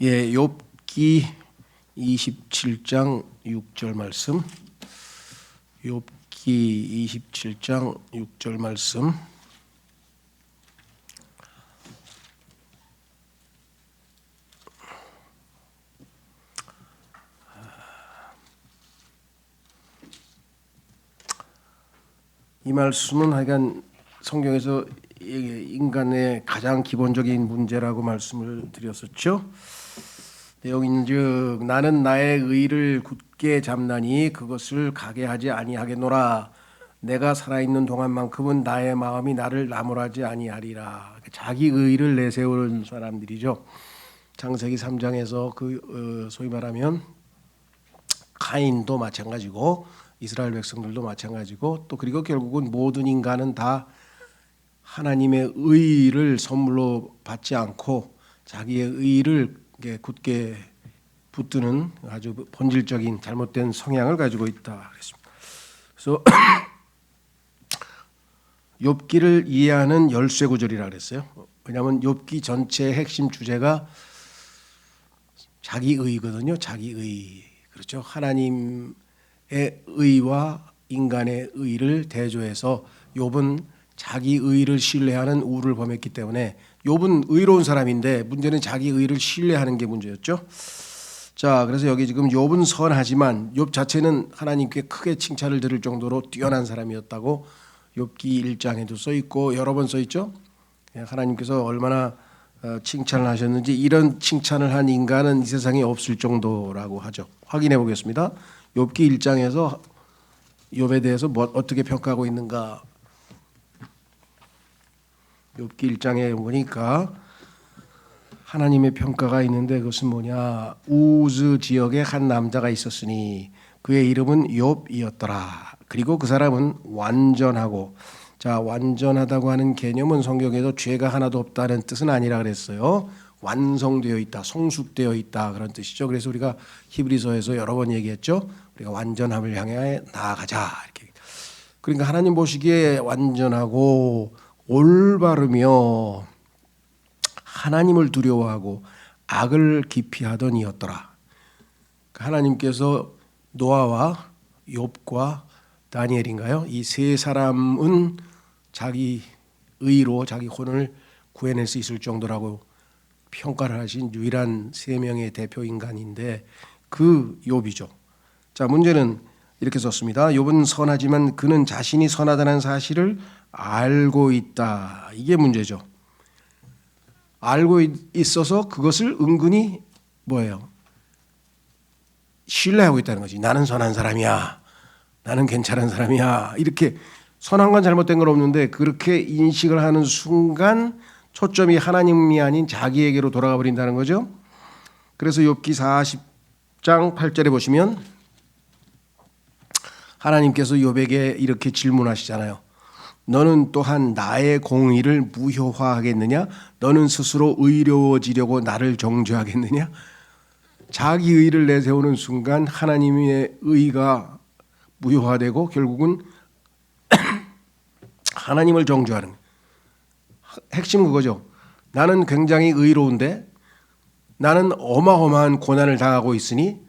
예, 욥기 27장 6절 말씀. 욥기 27장 6절 말씀. 이 말씀은 하여간 성경에서 인간의 가장 기본적인 문제라고 말씀을 드렸었죠. 내용인즉 나는 나의 의를 굳게 잡나니 그것을 가게 하지 아니하겠노라. 내가 살아있는 동안만큼은 나의 마음이 나를 나무라지 아니하리라. 자기 의를 내세우는 사람들이죠. 창세기 3장에서 소위 말하면 카인도 마찬가지고 이스라엘 백성들도 마찬가지고 또 그리고 결국은 모든 인간은 다 하나님의 의를 선물로 받지 않고 자기의 의를 굳게 붙드는 아주 본질적인 잘못된 성향을 가지고 있다 그랬습니다. 그래서 욥기를 이해하는 열쇠 구절이라 그랬어요. 왜냐하면 욥기 전체의 핵심 주제가 자기 의거든요. 자기 의. 그렇죠. 하나님의 의와 인간의 의를 대조해서 욥은 자기 의를 신뢰하는 우를 범했기 때문에 욥은 의로운 사람인데 문제는 자기 의를 신뢰하는 게 문제였죠. 자, 그래서 여기 지금 욥은 선하지만 욥 자체는 하나님께 크게 칭찬을 들을 정도로 뛰어난 사람이었다고 욥기 1장에도 써 있고 여러 번 써 있죠. 하나님께서 얼마나 칭찬을 하셨는지 이런 칭찬을 한 인간은 이 세상에 없을 정도라고 하죠. 확인해 보겠습니다. 욥기 1장에서 욥에 대해서 어떻게 평가하고 있는가. 욥기 1장에 보니까 하나님의 평가가 있는데 그것은 뭐냐. 우즈 지역에 한 남자가 있었으니 그의 이름은 욥이었더라. 그리고 그 사람은 완전하고, 자, 완전하다고 하는 개념은 성경에도 죄가 하나도 없다는 뜻은 아니라 그랬어요. 완성되어 있다, 성숙되어 있다 그런 뜻이죠. 그래서 우리가 히브리서에서 여러 번 얘기했죠. 우리가 완전함을 향해 나아가자 이렇게. 그러니까 하나님 보시기에 완전하고 올바르며 하나님을 두려워하고 악을 기피하던 이였더라. 하나님께서 노아와 욥과 다니엘인가요? 이 세 사람은 자기 의로 자기 혼을 구해낼 수 있을 정도라고 평가를 하신 유일한 세 명의 대표 인간인데 그 욥이죠. 자, 문제는 이렇게 썼습니다. 욥은 선하지만 그는 자신이 선하다는 사실을 알고 있다. 이게 문제죠. 알고 있어서 그것을 은근히 뭐예요? 신뢰하고 있다는 거지. 나는 선한 사람이야. 나는 괜찮은 사람이야. 이렇게 선한 건 잘못된 건 없는데 그렇게 인식을 하는 순간 초점이 하나님이 아닌 자기에게로 돌아가 버린다는 거죠. 그래서 욥기 40장 8절에 보시면 하나님께서 욥에게 이렇게 질문하시잖아요. 너는 또한 나의 공의를 무효화하겠느냐? 너는 스스로 의로워지려고 나를 정죄하겠느냐? 자기 의를 내세우는 순간 하나님의 의가 무효화되고 결국은 하나님을 정죄하는 핵심 그거죠. 나는 굉장히 의로운데 나는 어마어마한 고난을 당하고 있으니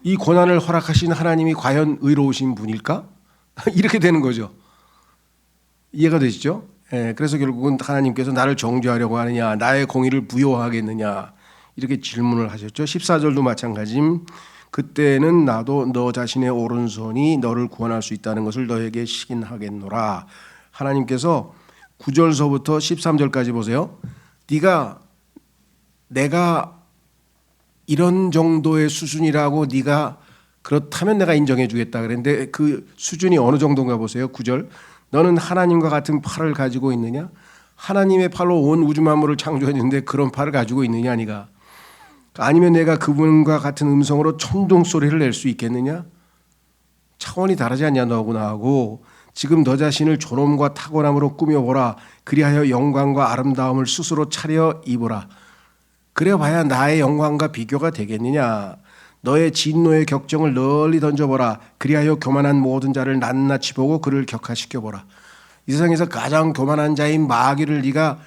이 고난을 허락하신 하나님이 과연 의로우신 분일까? 이렇게 되는 거죠. 이해가 되시죠? 예, 그래서 결국은 하나님께서 나를 정죄하려고 하느냐, 나의 공의를 부여하겠느냐 이렇게 질문을 하셨죠. 14절도 마찬가지임. 그때는 나도 너 자신의 오른손이 너를 구원할 수 있다는 것을 너에게 시인하겠노라. 하나님께서 9절서부터 13절까지 보세요. 내가 이런 정도의 수준이라고 네가 그렇다면 내가 인정해 주겠다 그랬는데 그 수준이 어느 정도인가 보세요. 9절. 너는 하나님과 같은 팔을 가지고 있느냐? 하나님의 팔로 온 우주 만물을 창조했는데 그런 팔을 가지고 있느냐 네가? 아니면 내가 그분과 같은 음성으로 천둥 소리를 낼 수 있겠느냐? 차원이 다르지 않냐 너하고 나하고. 지금 너 자신을 존엄과 탁월함으로 꾸며보라. 그리하여 영광과 아름다움을 스스로 차려 입어라. 그래봐야 나의 영광과 비교가 되겠느냐? 너의 진노의 격정을 널리 던져보라. 그리하여 교만한 모든 자를 낱낱이 보고 그를 격화시켜보라. 이 세상에서 가장 교만한 자인 마귀를 네가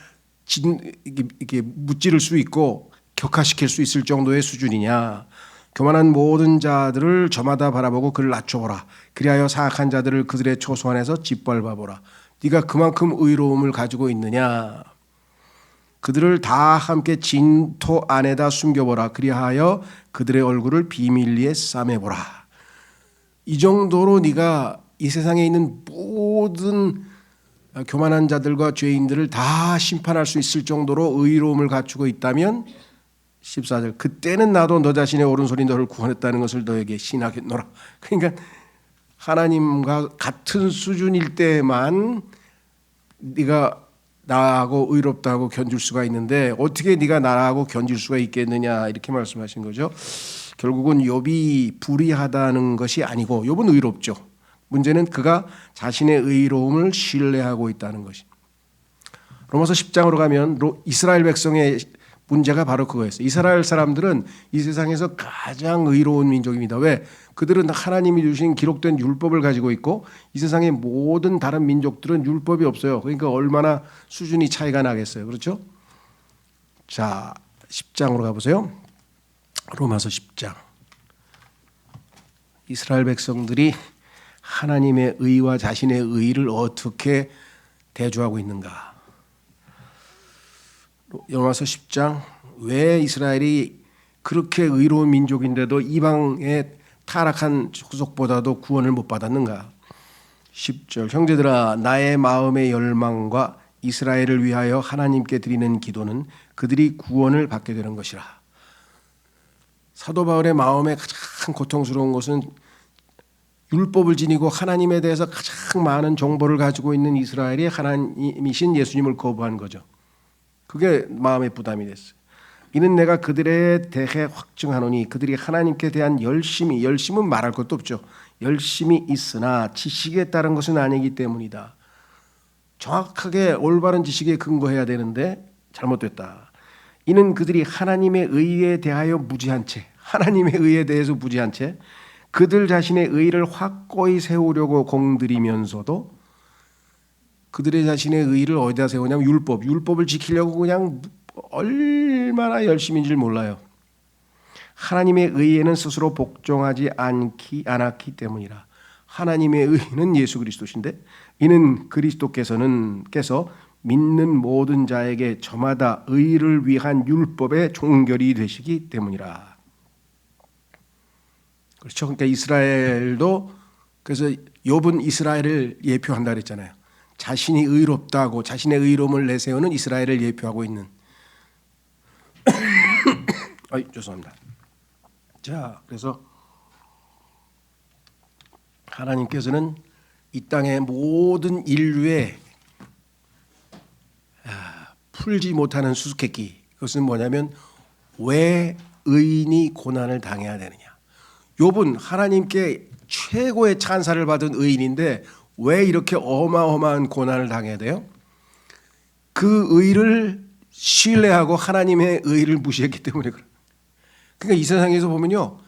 이렇게 무찌를 수 있고 격하시킬 수 있을 정도의 수준이냐. 교만한 모든 자들을 저마다 바라보고 그를 낮춰보라. 그리하여 사악한 자들을 그들의 초소 안에서 짓밟아보라. 네가 그만큼 의로움을 가지고 있느냐. 그들을 다 함께 진토 안에다 숨겨보라. 그리하여 그들의 얼굴을 비밀리에 싸매보라. 이 정도로 네가 이 세상에 있는 모든 교만한 자들과 죄인들을 다 심판할 수 있을 정도로 의로움을 갖추고 있다면 14절 그때는 나도 너 자신의 오른손이 너를 구원했다는 것을 너에게 신하겠노라. 그러니까 하나님과 같은 수준일 때만 네가 나하고 의롭다고 견줄 수가 있는데 어떻게 네가 나하고 견줄 수가 있겠느냐 이렇게 말씀하신 거죠. 결국은 욥이 불의하다는 것이 아니고 욥은 의롭죠. 문제는 그가 자신의 의로움을 신뢰하고 있다는 것이. 로마서 10장으로 가면 이스라엘 백성의 문제가 바로 그거였어요. 이스라엘 사람들은 이 세상에서 가장 의로운 민족입니다. 왜? 그들은 하나님이 주신 기록된 율법을 가지고 있고 이 세상의 모든 다른 민족들은 율법이 없어요. 그러니까 얼마나 수준이 차이가 나겠어요. 그렇죠? 자, 10장으로 가보세요. 로마서 10장. 이스라엘 백성들이 하나님의 의와 자신의 의를 어떻게 대조하고 있는가. 로마서 10장 왜 이스라엘이 그렇게 의로운 민족인데도 이방의 타락한 후속보다도 구원을 못 받았는가. 10절 형제들아 나의 마음의 열망과 이스라엘을 위하여 하나님께 드리는 기도는 그들이 구원을 받게 되는 것이라. 사도 바울의 마음에 가장 고통스러운 것은 율법을 지니고 하나님에 대해서 가장 많은 정보를 가지고 있는 이스라엘이 하나님이신 예수님을 거부한 거죠. 그게 마음의 부담이 됐어요. 이는 내가 그들에 대해 확증하노니 그들이 하나님께 대한 열심은 말할 것도 없죠. 열심이 있으나 지식에 따른 것은 아니기 때문이다. 정확하게 올바른 지식에 근거해야 되는데 잘못됐다. 이는 그들이 하나님의 의에 대하여 무지한 채 하나님의 의에 대해서 무지한 채 그들 자신의 의를 확고히 세우려고 공들이면서도 그들의 자신의 의를 어디다 세우냐면 율법을 지키려고 그냥 얼마나 열심인지 몰라요. 하나님의 의에는 스스로 복종하지 않았기 때문이라. 하나님의 의는 예수 그리스도신데 이는 그리스도께서 믿는 모든 자에게 저마다 의를 위한 율법의 종결이 되시기 때문이라. 그렇죠. 그러니까 이스라엘도 그래서 욥은 이스라엘을 예표한다 그랬잖아요. 자신이 의롭다고 자신의 의로움을 내세우는 이스라엘을 예표하고 있는. 죄송합니다. 자, 그래서 하나님께서는 이 땅의 모든 인류의 풀지 못하는 수수께끼, 그것은 뭐냐면 왜 의인이 고난을 당해야 되느냐. 욥은 하나님께 최고의 찬사를 받은 의인인데 왜 이렇게 어마어마한 고난을 당해야 돼요? 그 의를 신뢰하고 하나님의 의를 무시했기 때문에 그래요. 그러니까 이 세상에서 보면요,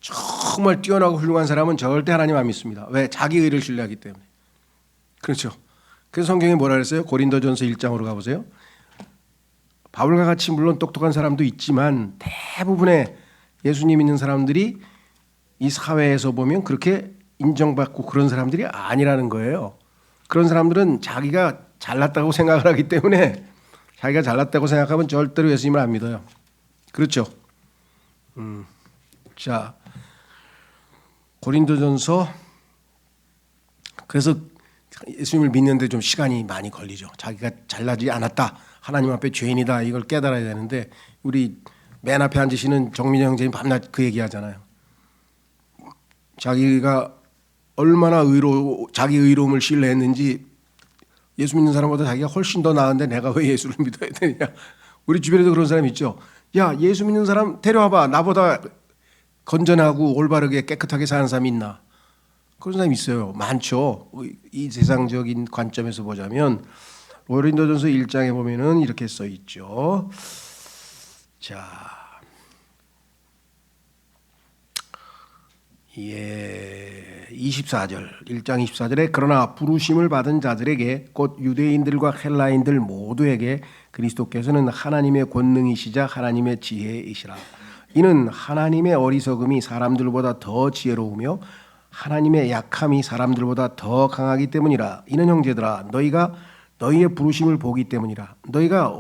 정말 뛰어나고 훌륭한 사람은 절대 하나님 안 믿습니다. 왜? 자기 의를 신뢰하기 때문에. 그렇죠. 그래서 성경에 뭐라 그랬어요? 고린도전서 1장으로 가보세요. 바울과 같이 물론 똑똑한 사람도 있지만 대부분의 예수님 믿는 사람들이 이 사회에서 보면 그렇게 인정받고 그런 사람들이 아니라는 거예요. 그런 사람들은 자기가 잘났다고 생각을 하기 때문에 자기가 잘났다고 생각하면 절대로 예수님을 안 믿어요. 그렇죠. 자, 고린도전서 그래서 예수님을 믿는데 좀 시간이 많이 걸리죠. 자기가 잘나지 않았다, 하나님 앞에 죄인이다, 이걸 깨달아야 되는데 우리 맨 앞에 앉으시는 정민영 형제님 밤낮 그 얘기하잖아요. 자기가 얼마나 자기 의로움을 신뢰했는지 예수 믿는 사람보다 자기가 훨씬 더 나은데 내가 왜 예수를 믿어야 되느냐. 우리 주변에도 그런 사람 있죠. 야, 예수 믿는 사람 데려와봐. 나보다 건전하고 올바르게 깨끗하게 사는 사람이 있나. 그런 사람이 있어요. 많죠. 이 세상적인 관점에서 보자면 고린도전서 1장에 보면은 이렇게 써 있죠. 자, 예. 24절 1장 24절에 그러나 부르심을 받은 자들에게 곧 유대인들과 헬라인들 모두에게 그리스도께서는 하나님의 권능이시자 하나님의 지혜이시라. 이는 하나님의 어리석음이 사람들보다 더 지혜로우며 하나님의 약함이 사람들보다 더 강하기 때문이라. 이는 형제들아 너희가 너희의 부르심을 보기 때문이라. 너희가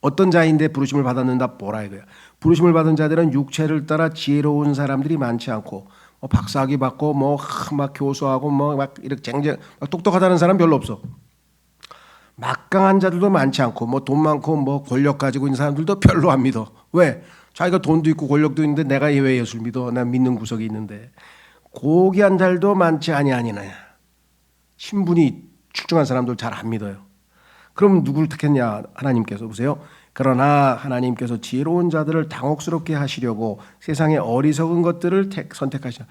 어떤 자인데 부르심을 받았는가 보라 이거야. 부르심을 받은 자들은 육체를 따라 지혜로운 사람들이 많지 않고 박사학위 받고 막 교수하고 막 이렇게 쟁쟁 똑똑하다는 사람 별로 없어. 막강한 자들도 많지 않고 돈 많고 권력 가지고 있는 사람들도 별로 안 믿어. 왜? 자기가 돈도 있고 권력도 있는데 내가 왜 예수를 믿어? 난 믿는 구석이 있는데. 고귀한 자들도 많지 아니하니라. 신분이 출중한 사람들 잘 안 믿어요. 그럼 누구를 택했냐? 하나님께서 보세요. 그러나 하나님께서 지혜로운 자들을 당혹스럽게 하시려고 세상의 어리석은 것들을 선택하시나.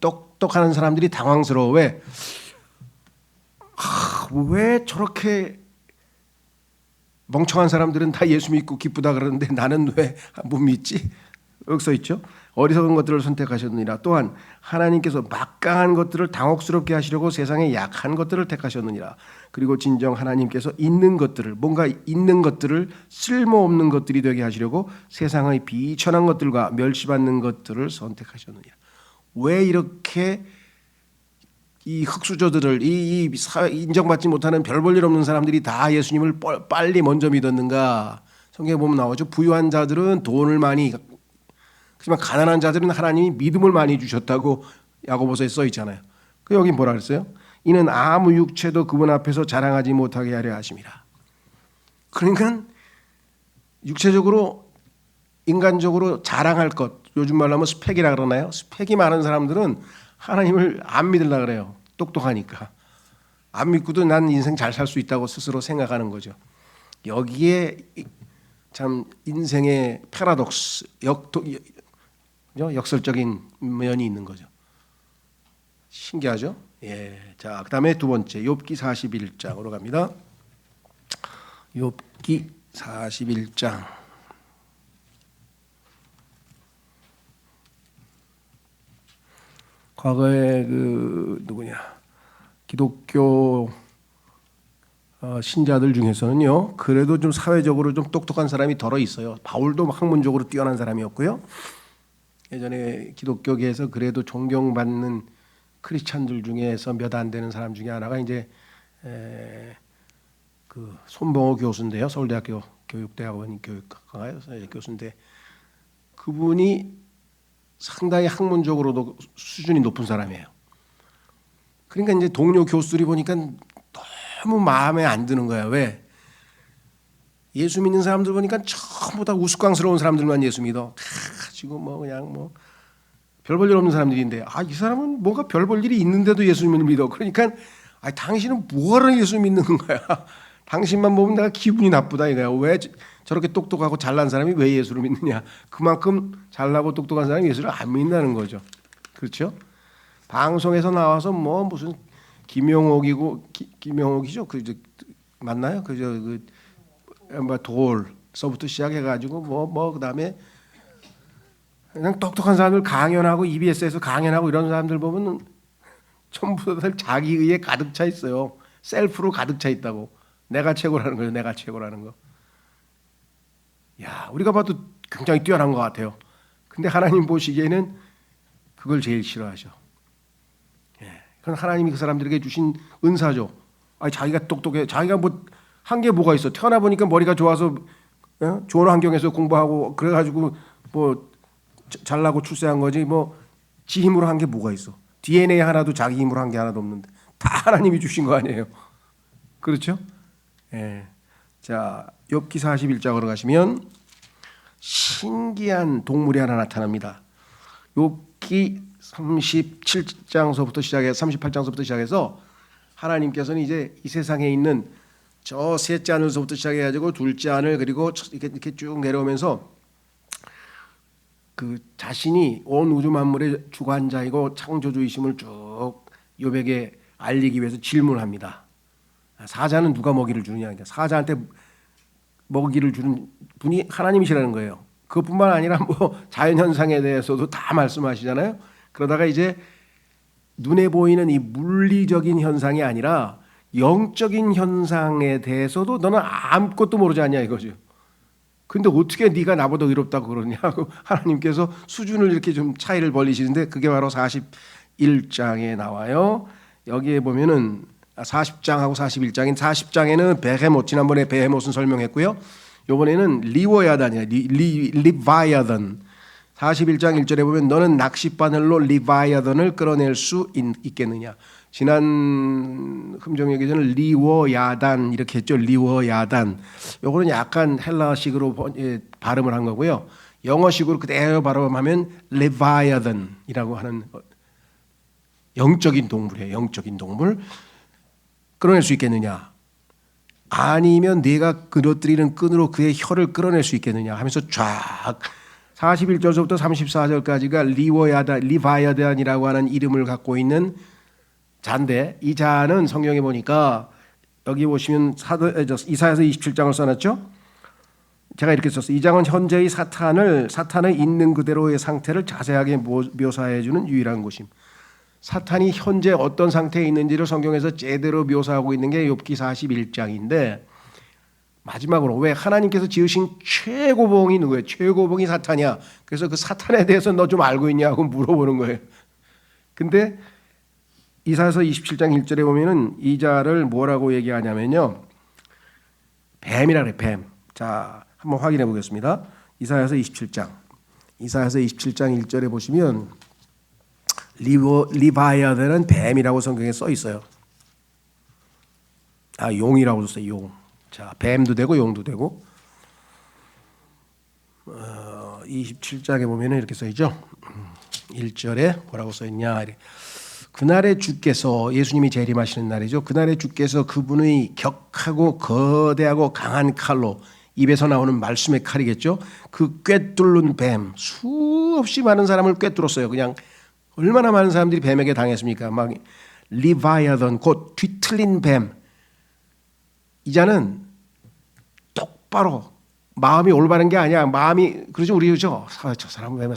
똑똑하는 사람들이 당황스러워. 왜 저렇게 멍청한 사람들은 다 예수 믿고 기쁘다 그러는데 나는 왜 못 믿지? 여기 써 있죠. 어리석은 것들을 선택하셨느니라. 또한 하나님께서 막강한 것들을 당혹스럽게 하시려고 세상의 약한 것들을 택하셨느니라. 그리고 진정 하나님께서 있는 것들을 뭔가 있는 것들을 쓸모없는 것들이 되게 하시려고 세상의 비천한 것들과 멸시받는 것들을 선택하셨느니라. 왜 이렇게 이 흙수저들을 이 인정받지 못하는 별 볼 일 없는 사람들이 다 예수님을 빨리 먼저 믿었는가? 성경에 보면 나오죠. 부유한 자들은 돈을 많이, 하지만 가난한 자들은 하나님이 믿음을 많이 주셨다고 야고보서에 써 있잖아요. 그 여기 뭐라 그랬어요? 이는 아무 육체도 그분 앞에서 자랑하지 못하게 하려 하심이라. 그러니까 육체적으로 인간적으로 자랑할 것, 요즘 말로 하면 스펙이라 그러나요? 스펙이 많은 사람들은 하나님을 안 믿으려고 그래요. 똑똑하니까. 안 믿고도 난 인생 잘 살 수 있다고 스스로 생각하는 거죠. 여기에 참 인생의 패러독스, 역설적인 면이 있는 거죠. 신기하죠? 예. 자, 그다음에 두 번째 욥기 41장으로 갑니다. 욥기 41장. 과거에 기독교 신자들 중에서는요, 그래도 좀 사회적으로 좀 똑똑한 사람이 덜어 있어요. 바울도 학문적으로 뛰어난 사람이었고요. 예전에 기독교계에서 그래도 존경받는 크리스찬들 중에서 몇 안 되는 사람 중에 하나가 이제 그 손봉호 교수인데요. 서울대학교 교육대학원 교육학과의 교수인데 그분이 상당히 학문적으로도 수준이 높은 사람이에요. 그러니까 이제 동료 교수들이 보니까 너무 마음에 안 드는 거야. 왜? 예수 믿는 사람들 보니까 전부 다 우스꽝스러운 사람들만 예수 믿어. 가지고 그냥 별 볼 일 없는 사람들인데 이 사람은 뭔가 별 볼 일이 있는데도 예수님을 믿어. 그러니까 당신은 뭐하러 예수 믿는 거야? 당신만 보면 내가 기분이 나쁘다 이거야. 왜 저렇게 똑똑하고 잘난 사람이 왜 예수를 믿느냐? 그만큼 잘나고 똑똑한 사람이 예수를 안 믿는다는 거죠. 그렇죠? 방송에서 나와서 무슨 김용옥이죠. 맞나요? 돌서부터 시작해가지고 그다음에 그냥 똑똑한 사람들 강연하고 EBS에서 강연하고 이런 사람들 보면 전부 다 자기의에 가득 차 있어요. 셀프로 가득 차 있다고. 내가 최고라는 거죠. 내가 최고라는 거. 야, 우리가 봐도 굉장히 뛰어난 것 같아요. 근데 하나님 보시기에는 그걸 제일 싫어하셔. 그건 하나님이 그 사람들에게 주신 은사죠. 자기가 똑똑해. 자기가 한 게 뭐가 있어. 태어나 보니까 머리가 좋아서 좋은 환경에서 공부하고 그래가지고 잘나고 출세한 거지 지 힘으로 한 게 뭐가 있어. DNA 하나도 자기 힘으로 한 게 하나도 없는데 다 하나님이 주신 거 아니에요. 그렇죠? 예. 자, 욥기 41장으로 가시면 신기한 동물이 하나 나타납니다. 욥기 37장서부터 시작해서 38장서부터 시작해서 하나님께서는 이제 이 세상에 있는 저 셋째 하늘서부터 시작해가지고 둘째 하늘 그리고 이렇게 쭉 내려오면서 그 자신이 온 우주 만물의 주관자이고 창조주이심을 쭉 욥에게 알리기 위해서 질문합니다. 사자는 누가 먹이를 주느냐? 사자한테 먹이를 주는 분이 하나님이시라는 거예요. 그것뿐만 아니라 자연 현상에 대해서도 다 말씀하시잖아요. 그러다가 이제 눈에 보이는 이 물리적인 현상이 아니라 영적인 현상에 대해서도 너는 아무것도 모르지 않냐 이거죠. 근데 어떻게 네가 나보다 의롭다고 그러냐고 하나님께서 수준을 이렇게 좀 차이를 벌리시는데 그게 바로 41장에 나와요. 여기에 보면은 40장하고 41장인 40장에는 베헤못, 지난번에 베헤못은 설명했고요. 이번에는 리워야단이야. 리바야단. 41장 1절에 보면 너는 낚싯바늘로 리바야단을 끌어낼 수 있겠느냐. 지난 흠정역에서는 리워야단 이렇게 했죠. 리워야단. 요거는 약간 헬라식으로 발음을 한 거고요. 영어식으로 그대로 발음하면 레바야단이라고 하는 영적인 동물이에요. 영적인 동물. 끌어낼 수 있겠느냐? 아니면 네가 끌어들이는 끈으로 그의 혀를 끌어낼 수 있겠느냐 하면서 쫙 41절부터 34절까지가 리바야단이라고 하는 이름을 갖고 있는 자인데 이 자는 성경에 보니까 여기 보시면 이사야서 27장을 써놨죠. 제가 이렇게 썼어요. 이 장은 현재의 사탄의 있는 그대로의 상태를 자세하게 묘사해 주는 유일한 곳임. 사탄이 현재 어떤 상태에 있는지를 성경에서 제대로 묘사하고 있는 게 욥기 41장인데 마지막으로 왜 하나님께서 지으신 최고봉이 누구예요? 최고봉이 사탄이야. 그래서 그 사탄에 대해서 너 좀 알고 있냐고 물어보는 거예요. 근데 이사야서 27장 1절에 보면은 이 자를 뭐라고 얘기하냐면요. 뱀이라 그래, 뱀. 자, 한번 확인해 보겠습니다. 이사야서 27장 1절에 보시면 리바야단은 뱀이라고 성경에 써 있어요. 용이라고 썼어요. 용. 자, 뱀도 되고 용도 되고. 27장에 보면은 이렇게 써 있죠. 1절에 뭐라고 써 있냐? 그날에 주께서, 예수님이 재림하시는 날이죠. 그날에 주께서 그분의 격하고 거대하고 강한 칼로, 입에서 나오는 말씀의 칼이겠죠. 그 꿰뚫는 뱀, 수없이 많은 사람을 꿰뚫었어요. 그냥 얼마나 많은 사람들이 뱀에게 당했습니까? 막 리바야던, 곧 뒤틀린 뱀. 이 자는 똑바로 마음이 올바른 게 아니야. 마음이 그러죠. 우리 그죠. 저 사람은 왜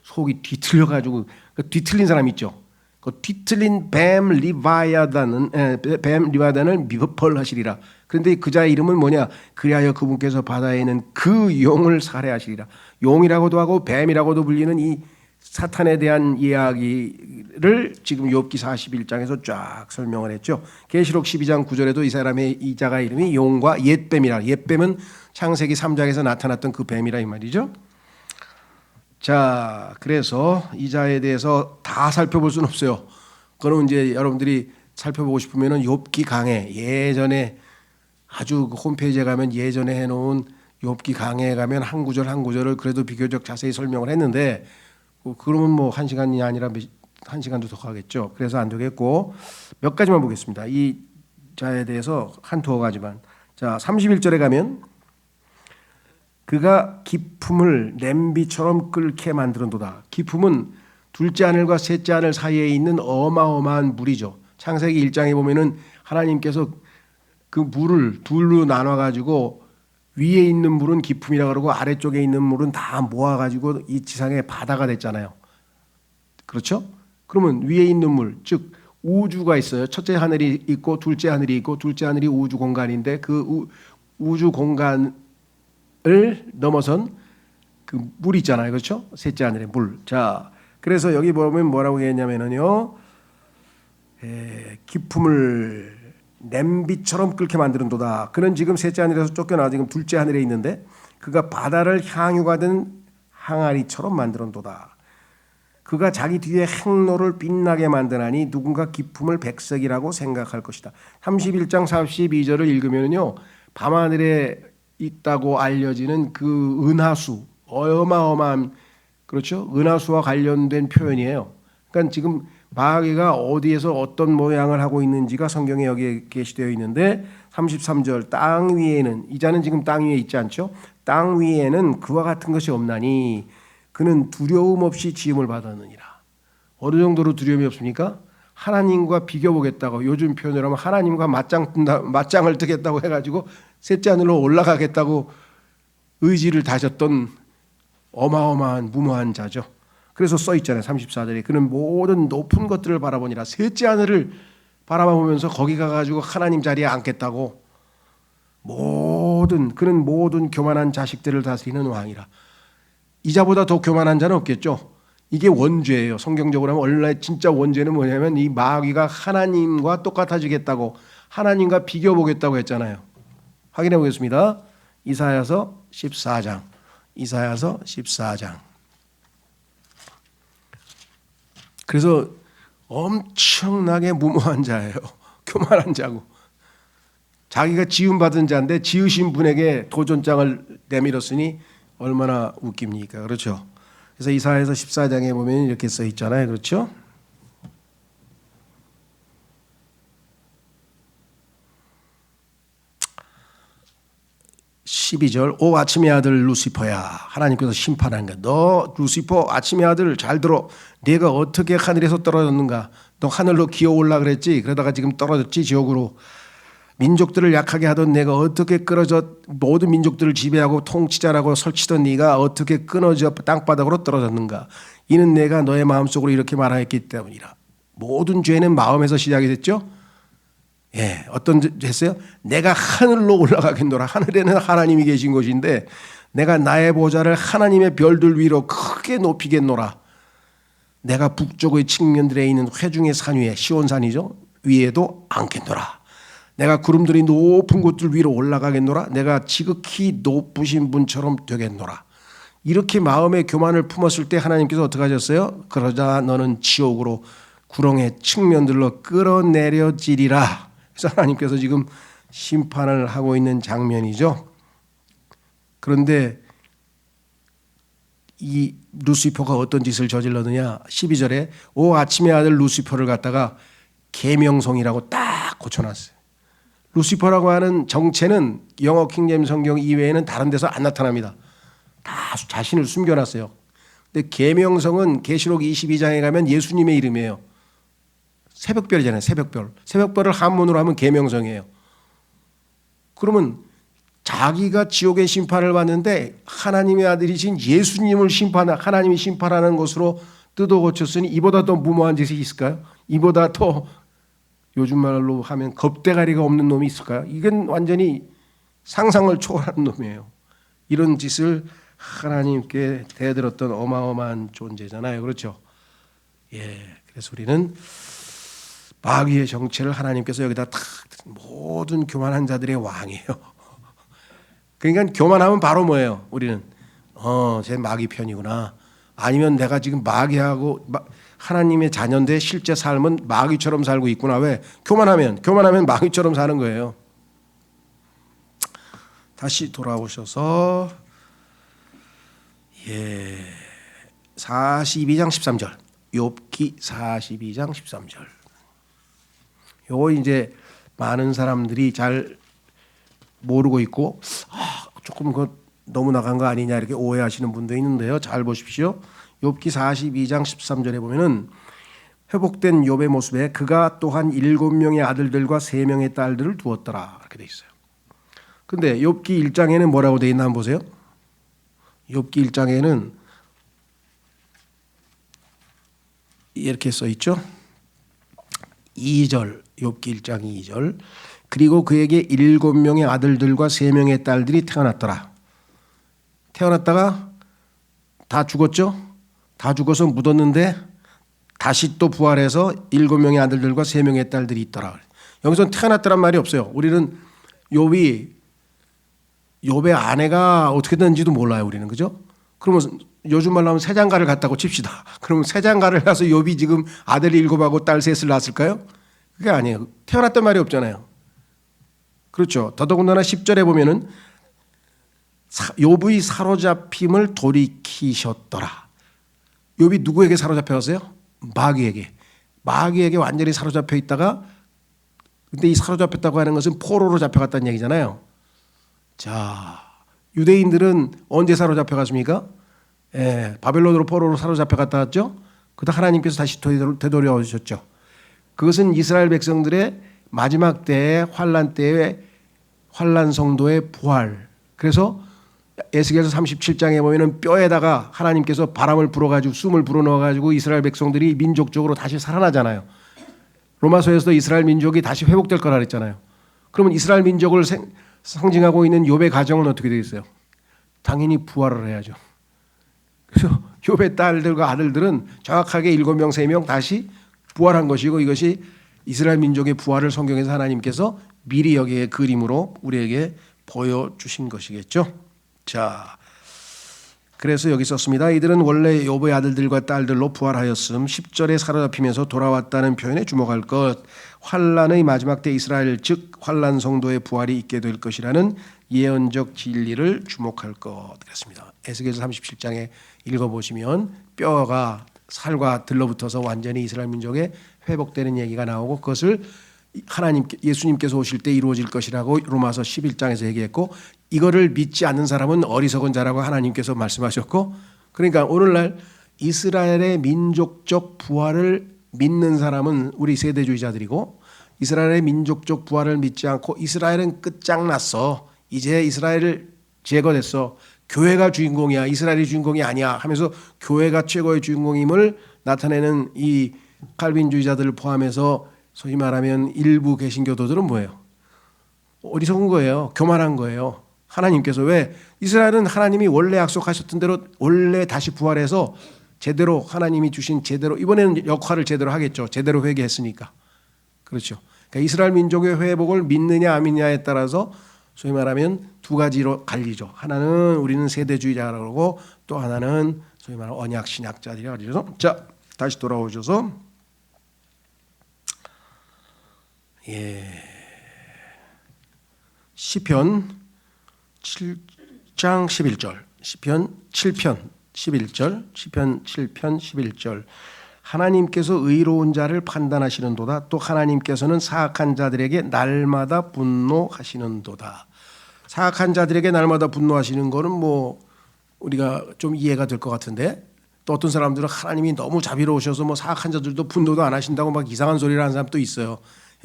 속이 뒤틀려 가지고 뒤틀린 사람 있죠. 그 뒤틀린 뱀 리바야단을 미벌하시리라. 그런데 그 자의 이름은 뭐냐? 그리하여 그분께서 바다에 있는 그 용을 살해하시리라. 용이라고도 하고 뱀이라고도 불리는 이 사탄에 대한 이야기를 지금 욥기 41장에서 쫙 설명을 했죠. 계시록 12장 9절에도 이 사람의 이 자가 이름이 용과 옛뱀이라. 옛뱀은 창세기 3장에서 나타났던 그 뱀이라 이 말이죠. 자, 그래서 이 자에 대해서 다 살펴볼 수는 없어요. 그럼 이제 여러분들이 살펴보고 싶으면은 욥기 강해, 예전에 아주 그 홈페이지에 가면 예전에 해놓은 욥기 강해에 가면 한 구절 한 구절을 그래도 비교적 자세히 설명을 했는데 그러면 뭐 1시간이 아니라 1시간도 더 가겠죠. 그래서 안 되겠고 몇 가지만 보겠습니다. 이 자에 대해서 한 두어 가지만. 자, 31절에 가면 그가 기품을 냄비처럼 끓게 만들었도다. 기품은 둘째 하늘과 셋째 하늘 사이에 있는 어마어마한 물이죠. 창세기 1장에 보면은 하나님께서 그 물을 둘로 나눠 가지고 위에 있는 물은 기품이라 그러고 아래쪽에 있는 물은 다 모아 가지고 이 지상에 바다가 됐잖아요. 그렇죠? 그러면 위에 있는 물, 즉 우주가 있어요. 첫째 하늘이 있고 둘째 하늘이 있고 둘째 하늘이 우주 공간인데 그 우주 공간을 넘어선 그 물이 있잖아요. 그렇죠? 셋째 하늘의 물. 자, 그래서 여기 보면 뭐라고 했냐면은요. 기품을 냄비처럼 끓게 만드는도다. 그는 지금 셋째 하늘에서 쫓겨나 지금 둘째 하늘에 있는데 그가 바다를 향유가 된 항아리처럼 만드는도다. 그가 자기 뒤에 행로를 빛나게 만드나니 누군가 기품을 백석이라고 생각할 것이다. 31장 42절을 읽으면요. 밤하늘에 있다고 알려지는 그 은하수, 어마어마한, 그렇죠? 은하수와 관련된 표현이에요. 그러니까 지금 마귀가 어디에서 어떤 모양을 하고 있는지가 성경에 여기에 게시되어 있는데 33절 땅 위에는, 이 자는 지금 땅 위에 있지 않죠? 땅 위에는 그와 같은 것이 없나니 그는 두려움 없이 지음을 받았느니라. 어느 정도로 두려움이 없습니까? 하나님과 비교보겠다고, 요즘 표현으로 하면 하나님과 맞짱을 뜨겠다고 해가지고 셋째 하늘로 올라가겠다고 의지를 다졌던 어마어마한 무모한 자죠. 그래서 써 있잖아요. 34절에 그는 모든 높은 것들을 바라보니라. 셋째 하늘을 바라보면서 거기 가가지고 하나님 자리에 앉겠다고. 그는 모든 교만한 자식들을 다스리는 왕이라. 이자보다 더 교만한 자는 없겠죠. 이게 원죄예요. 성경적으로 하면 원래 진짜 원죄는 뭐냐면 이 마귀가 하나님과 똑같아지겠다고, 하나님과 비교보겠다고 했잖아요. 확인해 보겠습니다. 이사야서 14장. 이사야서 14장. 그래서 엄청나게 무모한 자예요. 교만한 자고. 자기가 지음받은 자인데 지으신 분에게 도전장을 내밀었으니 얼마나 웃깁니까? 그렇죠? 그래서 이사야서 14장에 보면 이렇게 써 있잖아요. 그렇죠? (12절) 오 아침의 아들 루시퍼야, 하나님께서 심판하는 거야. 너 루시퍼 아침의 아들 잘 들어. 네가 어떻게 하늘에서 떨어졌는가? 너 하늘로 기어올라 그랬지. 그러다가 지금 떨어졌지, 지옥으로. 민족들을 약하게 하던 내가 어떻게 끊어져 모든 민족들을 지배하고 통치자라고 설치던 네가 어떻게 끊어져 땅바닥으로 떨어졌는가? 이는 내가 너의 마음속으로 이렇게 말하였기 때문이라. 모든 죄는 마음에서 시작이 됐죠. 예, 어떤 죄 했어요? 내가 하늘로 올라가겠노라. 하늘에는 하나님이 계신 곳인데 내가 나의 보좌를 하나님의 별들 위로 크게 높이겠노라. 내가 북쪽의 측면들에 있는 회중의 산 위에, 시온산이죠, 위에도 앉겠노라. 내가 구름들이 높은 곳들 위로 올라가겠노라. 내가 지극히 높으신 분처럼 되겠노라. 이렇게 마음의 교만을 품었을 때 하나님께서 어떻게 하셨어요? 그러자 너는 지옥으로 구렁의 측면들로 끌어내려지리라. 그래서 하나님께서 지금 심판을 하고 있는 장면이죠. 그런데 이 루시퍼가 어떤 짓을 저질렀느냐? 12절에 오 아침의 아들 루시퍼를 갖다가 계명성이라고 딱 고쳐놨어요. 루시퍼라고 하는 정체는 영어 킹제임스 성경 이외에는 다른 데서 안 나타납니다. 다 자신을 숨겨놨어요. 근데 계명성은 계시록 22장에 가면 예수님의 이름이에요. 새벽별이잖아요. 새벽별. 새벽별을 한문으로 하면 계명성이에요. 그러면 자기가 지옥의 심판을 받는데 하나님의 아들이신 예수님을 하나님이 심판하는 것으로 뜯어 고쳤으니 이보다 더 무모한 짓이 있을까요? 이보다 더 요즘 말로 하면 겁대가리가 없는 놈이 있을까요? 이건 완전히 상상을 초월하는 놈이에요. 이런 짓을 하나님께 대들었던 어마어마한 존재잖아요. 그렇죠? 예. 그래서 우리는 마귀의 정체를 하나님께서 여기다 탁, 모든 교만한 자들의 왕이에요. 그러니까 교만하면 바로 뭐예요? 우리는 쟤 마귀 편이구나. 아니면 내가 지금 마귀하고 하나님의 자녀인데 실제 삶은 마귀처럼 살고 있구나. 왜? 교만하면 마귀처럼 사는 거예요. 다시 돌아오셔서 42장 13절. 욥기 42장 13절. 요거 이제 많은 사람들이 잘 모르고 있고 조금 너무 나간 거 아니냐 이렇게 오해하시는 분도 있는데요. 잘 보십시오. 욥기 42장 13절에 보면은 회복된 욥의 모습에 그가 또한 7명의 아들들과 3명의 딸들을 두었더라 이렇게 돼 있어요. 근데 욥기 1장에는 뭐라고 돼 있나 한번 보세요. 욥기 1장에는 이렇게 써 있죠. 2절, 욥기 1장 2절. 그리고 그에게 7명의 아들들과 3명의 딸들이 태어났더라. 태어났다가 다 죽었죠. 다 죽어서 묻었는데 다시 또 부활해서 7명의 아들들과 3명의 딸들이 있더라. 여기서 태어났더란 말이 없어요. 우리는 욥의 아내가 어떻게 됐는지도 몰라요. 우리는. 그죠? 그러면 요즘 말로 하면 새장가를 갔다고 칩시다. 그러면 새장가를 가서 욥이 지금 아들 7하고 딸 3을 낳았을까요? 그게 아니에요. 태어났단 말이 없잖아요. 그렇죠. 더더군다나 10절에 보면은 욥의 사로잡힘을 돌이키셨더라. 욥이 누구에게 사로잡혀갔어요? 마귀에게 완전히 사로잡혀 있다가, 근데 이 사로잡혔다고 하는 것은 포로로 잡혀갔다는 얘기잖아요. 자, 유대인들은 언제 사로잡혀갔습니까? 바벨론으로 포로로 사로잡혀갔다 왔죠. 그러다 하나님께서 다시 되돌려 오셨죠. 그것은 이스라엘 백성들의 마지막 때의 환란 때의 환란 성도의 부활. 그래서 에스겔서 37장에 보면은 뼈에다가 하나님께서 바람을 불어가지고 숨을 불어넣어가지고 이스라엘 백성들이 민족적으로 다시 살아나잖아요. 로마서에서도 이스라엘 민족이 다시 회복될 거라 그랬잖아요. 그러면 이스라엘 민족을 상징하고 있는 욥의 가정은 어떻게 되겠어요? 당연히 부활을 해야죠. 그래서 욥의 딸들과 아들들은 정확하게 7명, 3명 다시 부활한 것이고, 이것이 이스라엘 민족의 부활을 성경에서 하나님께서 미리 여기에 그림으로 우리에게 보여주신 것이겠죠. 자, 그래서 여기 썼습니다. 이들은 원래 욥의 아들들과 딸들로 부활하였음. 10절에 사로잡히면서 돌아왔다는 표현에 주목할 것. 환란의 마지막 때 이스라엘 즉 환란 성도의 부활이 있게 될 것이라는 예언적 진리를 주목할 것. 그렇습니다. 에스겔서 37장에 읽어보시면 뼈가 살과 들러붙어서 완전히 이스라엘 민족에 회복되는 얘기가 나오고, 그것을 예수님께서 오실 때 이루어질 것이라고 로마서 11장에서 얘기했고, 이거를 믿지 않는 사람은 어리석은 자라고 하나님께서 말씀하셨고, 그러니까 오늘날 이스라엘의 민족적 부활을 믿는 사람은 우리 세대주의자들이고, 이스라엘의 민족적 부활을 믿지 않고 이스라엘은 끝장났어, 이제 이스라엘을 제거됐어, 교회가 주인공이야, 이스라엘이 주인공이 아니야 하면서 교회가 최고의 주인공임을 나타내는 이 칼빈주의자들을 포함해서 소위 말하면 일부 개신교도들은 뭐예요? 어리석은 거예요. 교만한 거예요. 하나님께서 왜 이스라엘은 하나님이 원래 약속하셨던 대로 원래 다시 부활해서 제대로 하나님이 주신 제대로 이번에는 역할을 제대로 하겠죠. 제대로 회개했으니까. 그렇죠. 그러니까 이스라엘 민족의 회복을 믿느냐 안 믿느냐에 따라서 소위 말하면 두 가지로 갈리죠. 하나는 우리는 세대주의자라고 그러고, 또 하나는 소위 말하는 언약 신약자들이라고 그러죠. 자, 다시 돌아오셔서 시편 7장 11절, 시편 7편 11절, 시편 7편 11절. 하나님께서 의로운 자를 판단하시는도다. 또 하나님께서는 사악한 자들에게 날마다 분노하시는도다. 사악한 자들에게 날마다 분노하시는 거는 뭐 우리가 좀 이해가 될 것 같은데, 또 어떤 사람들은 하나님이 너무 자비로우셔서 뭐 사악한 자들도 분노도 안 하신다고 막 이상한 소리를 하는 사람도 있어요.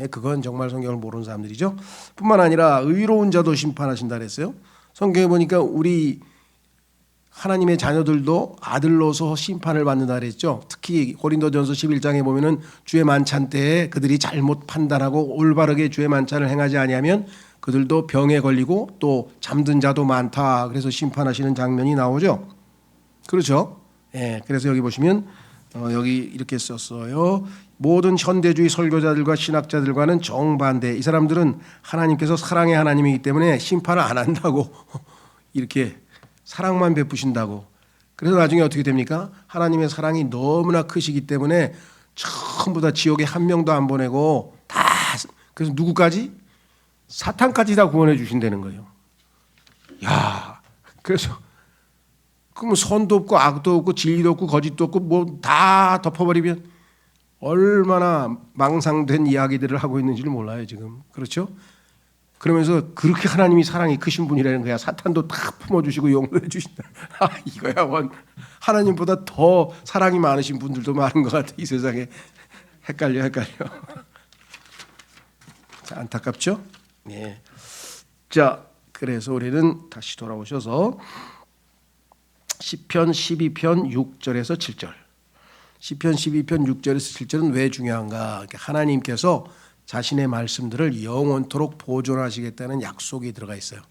그건 정말 성경을 모르는 사람들이죠. 뿐만 아니라 의로운 자도 심판하신다 그랬어요. 성경에 보니까 우리 하나님의 자녀들도 아들로서 심판을 받는다 그랬죠. 특히 고린도전서 11장에 보면은 주의 만찬 때에 그들이 잘못 판단하고 올바르게 주의 만찬을 행하지 아니하면 그들도 병에 걸리고 또 잠든 자도 많다. 그래서 심판하시는 장면이 나오죠. 그렇죠. 그래서 여기 보시면 여기 이렇게 썼어요. 모든 현대주의 설교자들과 신학자들과는 정반대. 이 사람들은 하나님께서 사랑의 하나님이기 때문에 심판을 안 한다고 이렇게 사랑만 베푸신다고. 그래서 나중에 어떻게 됩니까? 하나님의 사랑이 너무나 크시기 때문에 전부 다 지옥에 한 명도 안 보내고 다, 그래서 누구까지? 사탄까지 다 구원해 주신다는 거예요. 야, 그래서 그럼 선도 없고 악도 없고 진리도 없고 거짓도 없고 뭐 다 덮어버리면 얼마나 망상된 이야기들을 하고 있는지를 몰라요 지금. 그렇죠? 그러면서 그렇게 하나님이 사랑이 크신 분이라는 거야. 사탄도 다 품어주시고 용서해 주신다. 이거야 원 하나님보다 더 사랑이 많으신 분들도 많은 것 같아 이 세상에. 헷갈려. 자, 안타깝죠? 네. 자, 그래서 우리는 다시 돌아오셔서 시편 12편 6절에서 7절. 시편 12편 6절에서 7절은 왜 중요한가? 하나님께서 자신의 말씀들을 영원토록 보존하시겠다는 약속이 들어가 있어요.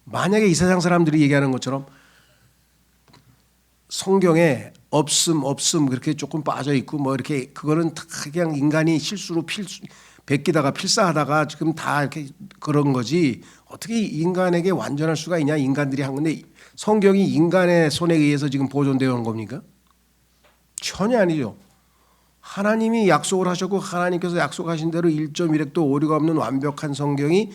만약에 이 세상 사람들이 얘기하는 것처럼 성경에 없음 그렇게 조금 빠져 있고 뭐 이렇게 그거는 다 그냥 인간이 실수로 베끼다가 필사하다가 지금 다 이렇게 그런 거지, 어떻게 인간에게 완전할 수가 있냐? 인간들이 한 건데 성경이 인간의 손에 의해서 지금 보존되어 온 겁니까? 전혀 아니죠. 하나님이 약속을 하셨고 하나님께서 약속하신 대로 1.1획도 오류가 없는 완벽한 성경이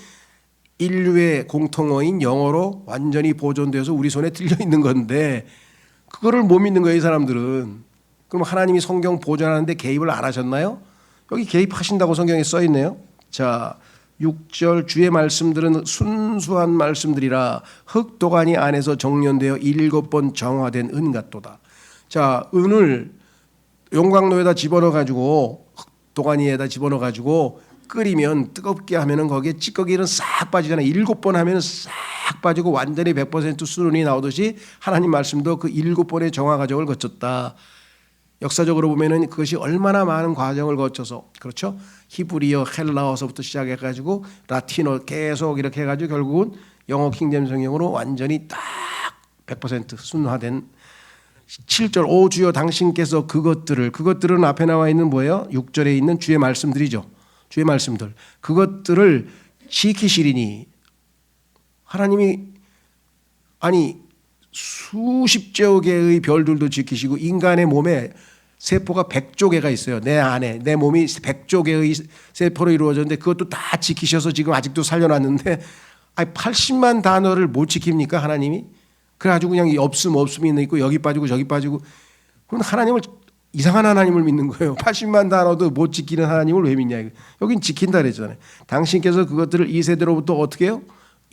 인류의 공통어인 영어로 완전히 보존되어서 우리 손에 들려 있는 건데 그거를 못 믿는 거예요 이 사람들은. 그럼 하나님이 성경 보존하는데 개입을 안 하셨나요? 여기 개입하신다고 성경에 써 있네요. 자, 6절 주의 말씀들은 순수한 말씀들이라 흙도가니 안에서 정련되어 7번 정화된 은 같도다. 자, 은을 용광로에다 집어넣어 가지고 도가니에다 집어넣어 가지고 끓이면 뜨겁게 하면은 거기에 찌꺼기는 싹 빠지잖아요. 7번 하면은 싹 빠지고 완전히 100% 수분이 나오듯이 하나님 말씀도 그 7번의 정화 과정을 거쳤다. 역사적으로 보면은 그것이 얼마나 많은 과정을 거쳐서 그렇죠. 히브리어, 헬라어서부터 시작해가지고 라틴어 계속 이렇게 해가지고 결국은 영어 킹제임스 성경으로 완전히 딱 100% 순화된 7절 오 주여 당신께서 그것들은 앞에 나와 있는 뭐예요? 6절에 있는 주의 말씀들이죠. 주의 말씀들 그것들을 지키시리니 하나님이 아니 수십조 개의 별들도 지키시고 인간의 몸에 세포가 100조 개가 있어요. 내 안에 내 몸이 100조 개의 세포로 이루어졌는데 그것도 다 지키셔서 지금 아직도 살려놨는데 80만 단어를 못 지킵니까 하나님이? 그래가지고 그냥 없음이 있고 여기 빠지고 저기 빠지고 그럼 하나님을 이상한 하나님을 믿는 거예요. 80만 단어도 못 지키는 하나님을 왜 믿냐. 여긴 지킨다 그랬잖아요. 당신께서 그것들을 이 세대로부터 어떻게 해요?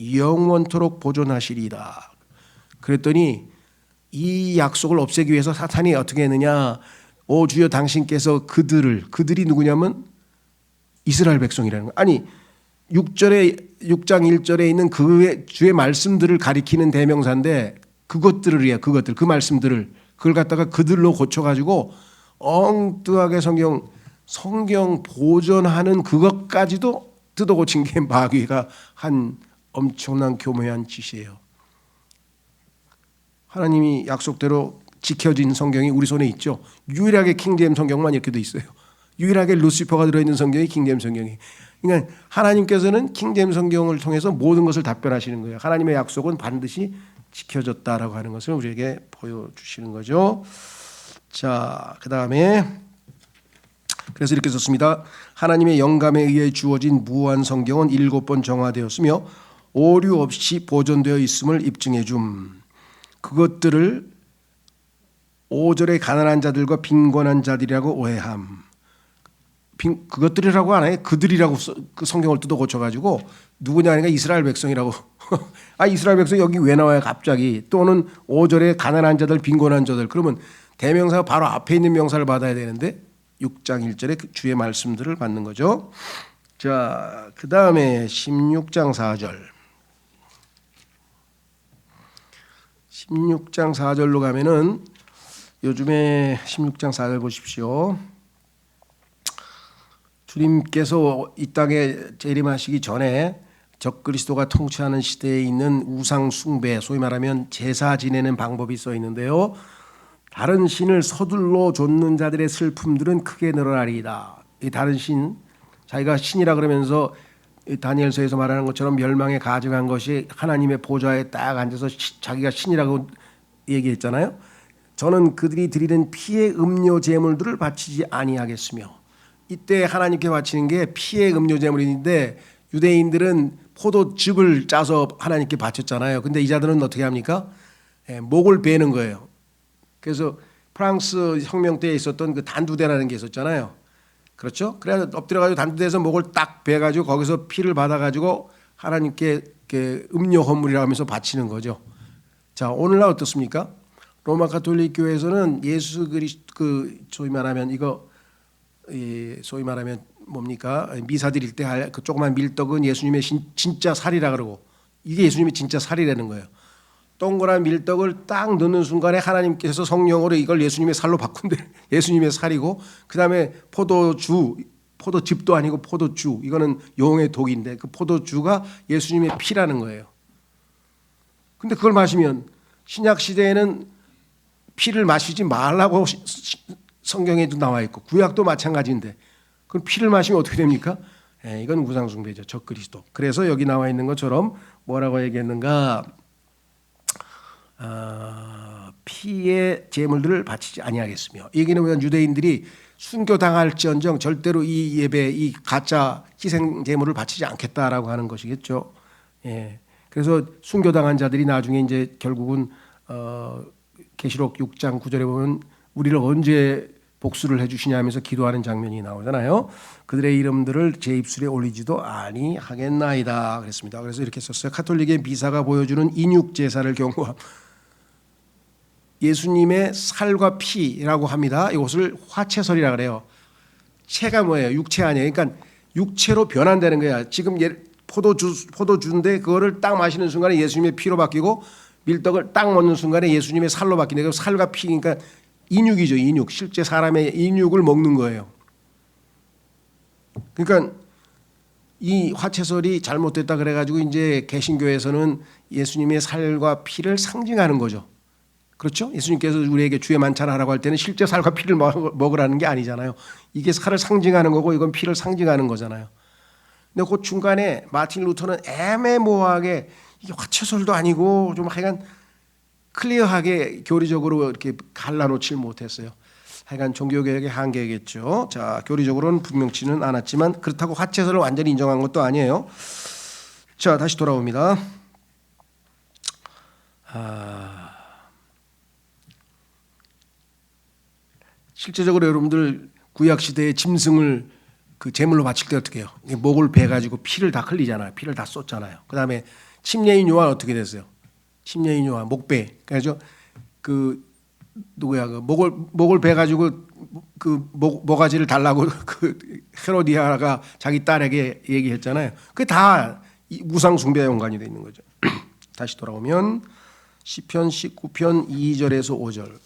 영원토록 보존하시리이다. 그랬더니 이 약속을 없애기 위해서 사탄이 어떻게 했느냐. 오 주여 당신께서 그들이 누구냐면 이스라엘 백성이라는 거예요. 아니 6장 1절에 있는 그의 주의 말씀들을 가리키는 대명사인데 그것들을 그 말씀들을 그걸 갖다가 그들로 고쳐가지고 엉뚱하게 성경 보존하는 그것까지도 뜯어 고친 게 마귀가 한 엄청난 교묘한 짓이에요. 하나님이 약속대로 지켜진 성경이 우리 손에 있죠. 유일하게 킹제임스 성경만 이렇게 돼 있어요. 유일하게 루시퍼가 들어있는 성경이 킹제임스 성경이. 그러니까 하나님께서는 킹제임스 성경을 통해서 모든 것을 답변하시는 거예요. 하나님의 약속은 반드시 지켜졌다라고 하는 것을 우리에게 보여주시는 거죠. 자, 그 다음에 그래서 이렇게 썼습니다. 하나님의 영감에 의해 주어진 무한 성경은 7번 정화되었으며 오류 없이 보존되어 있음을 입증해 줌. 그것들을 5절의 가난한 자들과 빈곤한 자들이라고 오해함. 그것들이라고 안 해. 그들이라고 그 성경을 뜯어 고쳐가지고 누구냐 하니까 이스라엘 백성이라고. 이스라엘 백성 여기 왜 나와요 갑자기. 또는 5절에 가난한 자들 빈곤한 자들. 그러면 대명사가 바로 앞에 있는 명사를 받아야 되는데 6장 1절에 주의 말씀들을 받는 거죠. 자, 그 다음에 16장 4절. 16장 4절로 가면은 요즘에 16장 4절 보십시오. 주님께서 이 땅에 재림하시기 전에 적그리스도가 통치하는 시대에 있는 우상 숭배, 소위 말하면 제사 지내는 방법이 써 있는데요. 다른 신을 서둘러 좇는 자들의 슬픔들은 크게 늘어나리이다. 이 다른 신, 자기가 신이라 그러면서 다니엘서에서 말하는 것처럼 멸망에 가증한 것이 하나님의 보좌에 딱 앉아서 자기가 신이라고 얘기했잖아요. 저는 그들이 드리는 피의 음료 제물들을 바치지 아니하겠으며. 이때 하나님께 바치는 게 피의 음료 제물인데 유대인들은 포도즙을 짜서 하나님께 바쳤잖아요. 근데 이 자들은 어떻게 합니까? 목을 베는 거예요. 그래서 프랑스 혁명 때에 있었던 그 단두대라는 게 있었잖아요. 그렇죠? 그래서 엎드려가지고 단두대에서 목을 딱 베가지고 거기서 피를 받아가지고 하나님께 음료 헌물이라고 하면서 바치는 거죠. 자, 오늘날 어떻습니까? 로마 가톨릭 교회에서는 예수 그리스도 소위 말하면 소위 말하면 뭡니까? 미사 드릴 때 그 조그만 밀떡은 예수님의 진짜 살이라 그러고 이게 예수님의 진짜 살이라는 거예요. 동그란 밀떡을 딱 넣는 순간에 하나님께서 성령으로 이걸 예수님의 살로 바꾼대. 예수님의 살이고 그다음에 포도즙도 아니고 포도주. 이거는 용의 독인데 그 포도주가 예수님의 피라는 거예요. 근데 그걸 마시면 신약 시대에는 피를 마시지 말라고 성경에도 나와 있고 구약도 마찬가지인데 그럼 피를 마시면 어떻게 됩니까? 이건 우상숭배죠. 적그리스도. 그래서 여기 나와 있는 것처럼 뭐라고 얘기했는가? 피의 제물들을 바치지 아니하겠으며. 이 얘기는 뭐냐면 유대인들이 순교당할지언정 절대로 이 예배, 이 가짜 희생 제물을 바치지 않겠다라고 하는 것이겠죠. 그래서 순교당한 자들이 나중에 이제 결국은 계시록 6장 9절에 보면 우리를 언제 복수를 해주시냐 하면서 기도하는 장면이 나오잖아요. 그들의 이름들을 제 입술에 올리지도 아니하겠나이다 그랬습니다. 그래서 이렇게 썼어요. 가톨릭의 미사가 보여주는 인육 제사를 경고함. 예수님의 살과 피라고 합니다. 이것을 화채설이라 그래요. 채가 뭐예요? 육체 아니에요. 그러니까 육체로 변한다는 거야. 지금 포도주인데 그거를 딱 마시는 순간에 예수님의 피로 바뀌고 밀떡을 딱 먹는 순간에 예수님의 살로 바뀌는 거예요. 살과 피니까 인육이죠. 인육. 실제 사람의 인육을 먹는 거예요. 그러니까 이 화채설이 잘못됐다 그래가지고 이제 개신교에서는 예수님의 살과 피를 상징하는 거죠. 그렇죠? 예수님께서 우리에게 주의 만찬하라고 할 때는 실제 살과 피를 먹으라는 게 아니잖아요. 이게 살을 상징하는 거고 이건 피를 상징하는 거잖아요. 근데 그 중간에 마틴 루터는 애매모호하게 이게 화채설도 아니고 좀 하여간 클리어하게 교리적으로 이렇게 갈라놓질 못했어요. 하여간 종교개혁의 한계겠죠. 자, 교리적으로는 분명치는 않았지만 그렇다고 화채설을 완전히 인정한 것도 아니에요. 자, 다시 돌아옵니다. 실제적으로 여러분들 구약 시대에 짐승을 그 제물로 바칠 때 어떻게 해요? 목을 베 가지고 피를 다 흘리잖아요. 피를 다 쏟잖아요. 그다음에 침례인 요한 어떻게 됐어요? 침례인 요한 목베. 그래서 그 누구야? 그 목을 베 가지고 그 모가지를 달라고 그 헤로디아가 자기 딸에게 얘기했잖아요. 그게 다 우상 숭배에 연관이 돼 있는 거죠. 다시 돌아오면 시편 19편 2절에서 5절.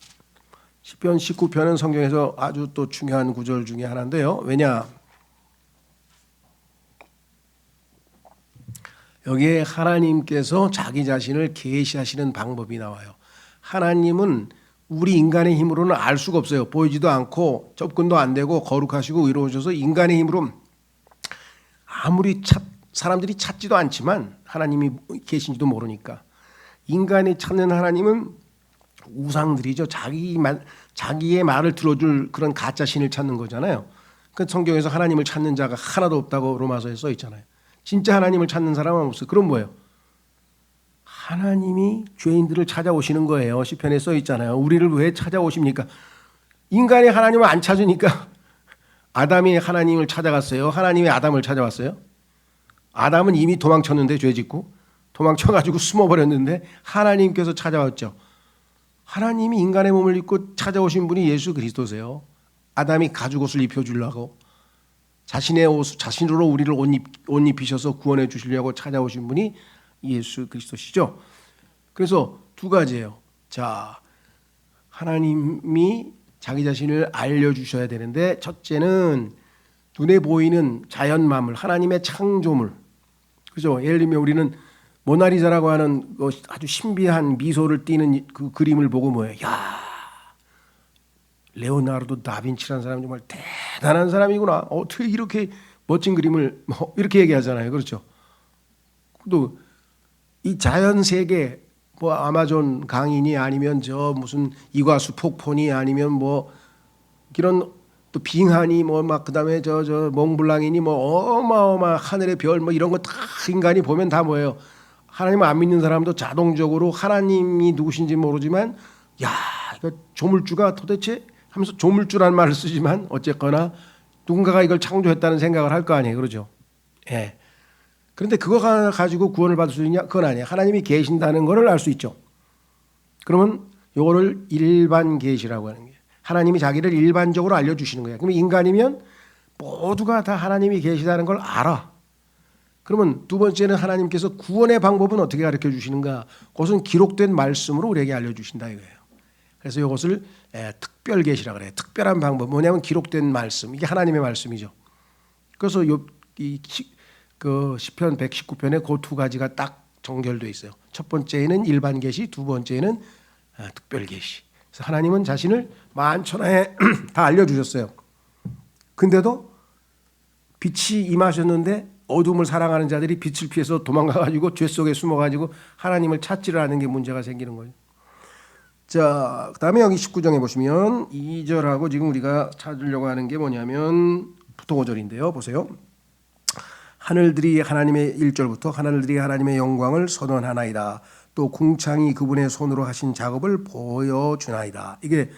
시편 19편은 성경에서 아주 또 중요한 구절 중에 하나인데요. 왜냐? 여기에 하나님께서 자기 자신을 계시하시는 방법이 나와요. 하나님은 우리 인간의 힘으로는 알 수가 없어요. 보이지도 않고 접근도 안 되고 거룩하시고 의로우셔서 인간의 힘으로 아무리 사람들이 찾지도 않지만 하나님이 계신지도 모르니까 인간이 찾는 하나님은 우상들이죠. 자기의 말을 들어줄 그런 가짜 신을 찾는 거잖아요. 그 성경에서 하나님을 찾는 자가 하나도 없다고 로마서에 써 있잖아요. 진짜 하나님을 찾는 사람은 없어요. 그럼 뭐예요? 하나님이 죄인들을 찾아오시는 거예요. 시편에 써 있잖아요. 우리를 왜 찾아오십니까? 인간이 하나님을 안 찾으니까 아담이 하나님을 찾아갔어요. 하나님이 아담을 찾아왔어요. 아담은 이미 도망쳤는데 죄 짓고 도망쳐가지고 숨어버렸는데 하나님께서 찾아왔죠. 하나님이 인간의 몸을 입고 찾아오신 분이 예수 그리스도세요. 아담이 가죽옷을 입혀주려고 자신의 옷, 자신으로 우리를 옷 입히셔서 구원해 주시려고 찾아오신 분이 예수 그리스도시죠. 그래서 두 가지예요. 자, 하나님이 자기 자신을 알려주셔야 되는데 첫째는 눈에 보이는 자연만물, 하나님의 창조물. 그죠? 예를 들면 우리는 모나리자라고 하는 아주 신비한 미소를 띠는 그 그림을 보고 뭐예요? 야, 레오나르도 다빈치라는 사람이 정말 대단한 사람이구나. 어떻게 이렇게 멋진 그림을 이렇게 얘기하잖아요. 그렇죠? 또 이 자연 세계 뭐 아마존 강이니 아니면 저 무슨 이과수 폭포니 아니면 뭐 이런 또 빙하니 뭐 막 그다음에 저 몽블랑이니 뭐 어마어마 하늘의 별 뭐 이런 거 다 인간이 보면 다 뭐예요? 하나님을 안 믿는 사람도 자동적으로 하나님이 누구신지 모르지만 야, 이거 조물주가 도대체 하면서 조물주라는 말을 쓰지만 어쨌거나 누군가가 이걸 창조했다는 생각을 할 거 아니에요. 그러죠? 예. 그런데 그거 가지고 구원을 받을 수 있냐? 그건 아니에요. 하나님이 계신다는 것을 알 수 있죠. 그러면 이거를 일반 계시라고 하는 거예요. 하나님이 자기를 일반적으로 알려주시는 거예요. 그러면 인간이면 모두가 다 하나님이 계시다는 걸 알아. 그러면 두 번째는 하나님께서 구원의 방법은 어떻게 가르쳐 주시는가? 그것은 기록된 말씀으로 우리에게 알려주신다 이거예요. 그래서 이것을 특별 계시라고 그래요. 특별한 방법. 뭐냐면 기록된 말씀. 이게 하나님의 말씀이죠. 그래서 그 시편 119편에 그 두 가지가 딱 정결되어 있어요. 첫 번째는 일반 계시, 두 번째는 특별 계시. 그래서 하나님은 자신을 만천하에 다 알려주셨어요. 근데도 빛이 임하셨는데 어둠을 사랑하는 자들이 빛을 피해서 도망가가지고 죄 속에 숨어가지고 하나님을 찾지를 않는 게 문제가 생기는 거예요. 자, 그다음에 여기 19장에 보시면 2절하고 지금 우리가 찾으려고 하는 게 뭐냐면 부터 5절인데요. 보세요. 하늘들이 하나님의 1절부터 하늘들이 하나님의 영광을 선언하나이다. 또 궁창이 그분의 손으로 하신 작업을 보여주나이다. 이게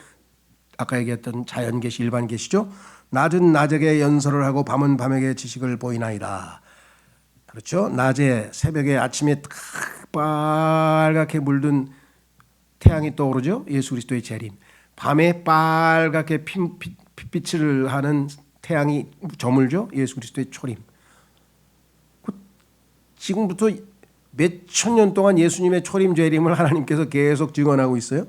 아까 얘기했던 자연계시 일반계시죠. 낮은 낮에게 연설을 하고 밤은 밤에게 지식을 보이나이다. 그렇죠. 낮에 새벽에 아침에 빨갛게 물든 태양이 떠오르죠. 예수 그리스도의 재림. 밤에 빨갛게 빛을 하는 태양이 저물죠. 예수 그리스도의 초림. 지금부터 몇천 년 동안 예수님의 초림 재림을 하나님께서 계속 증언하고 있어요.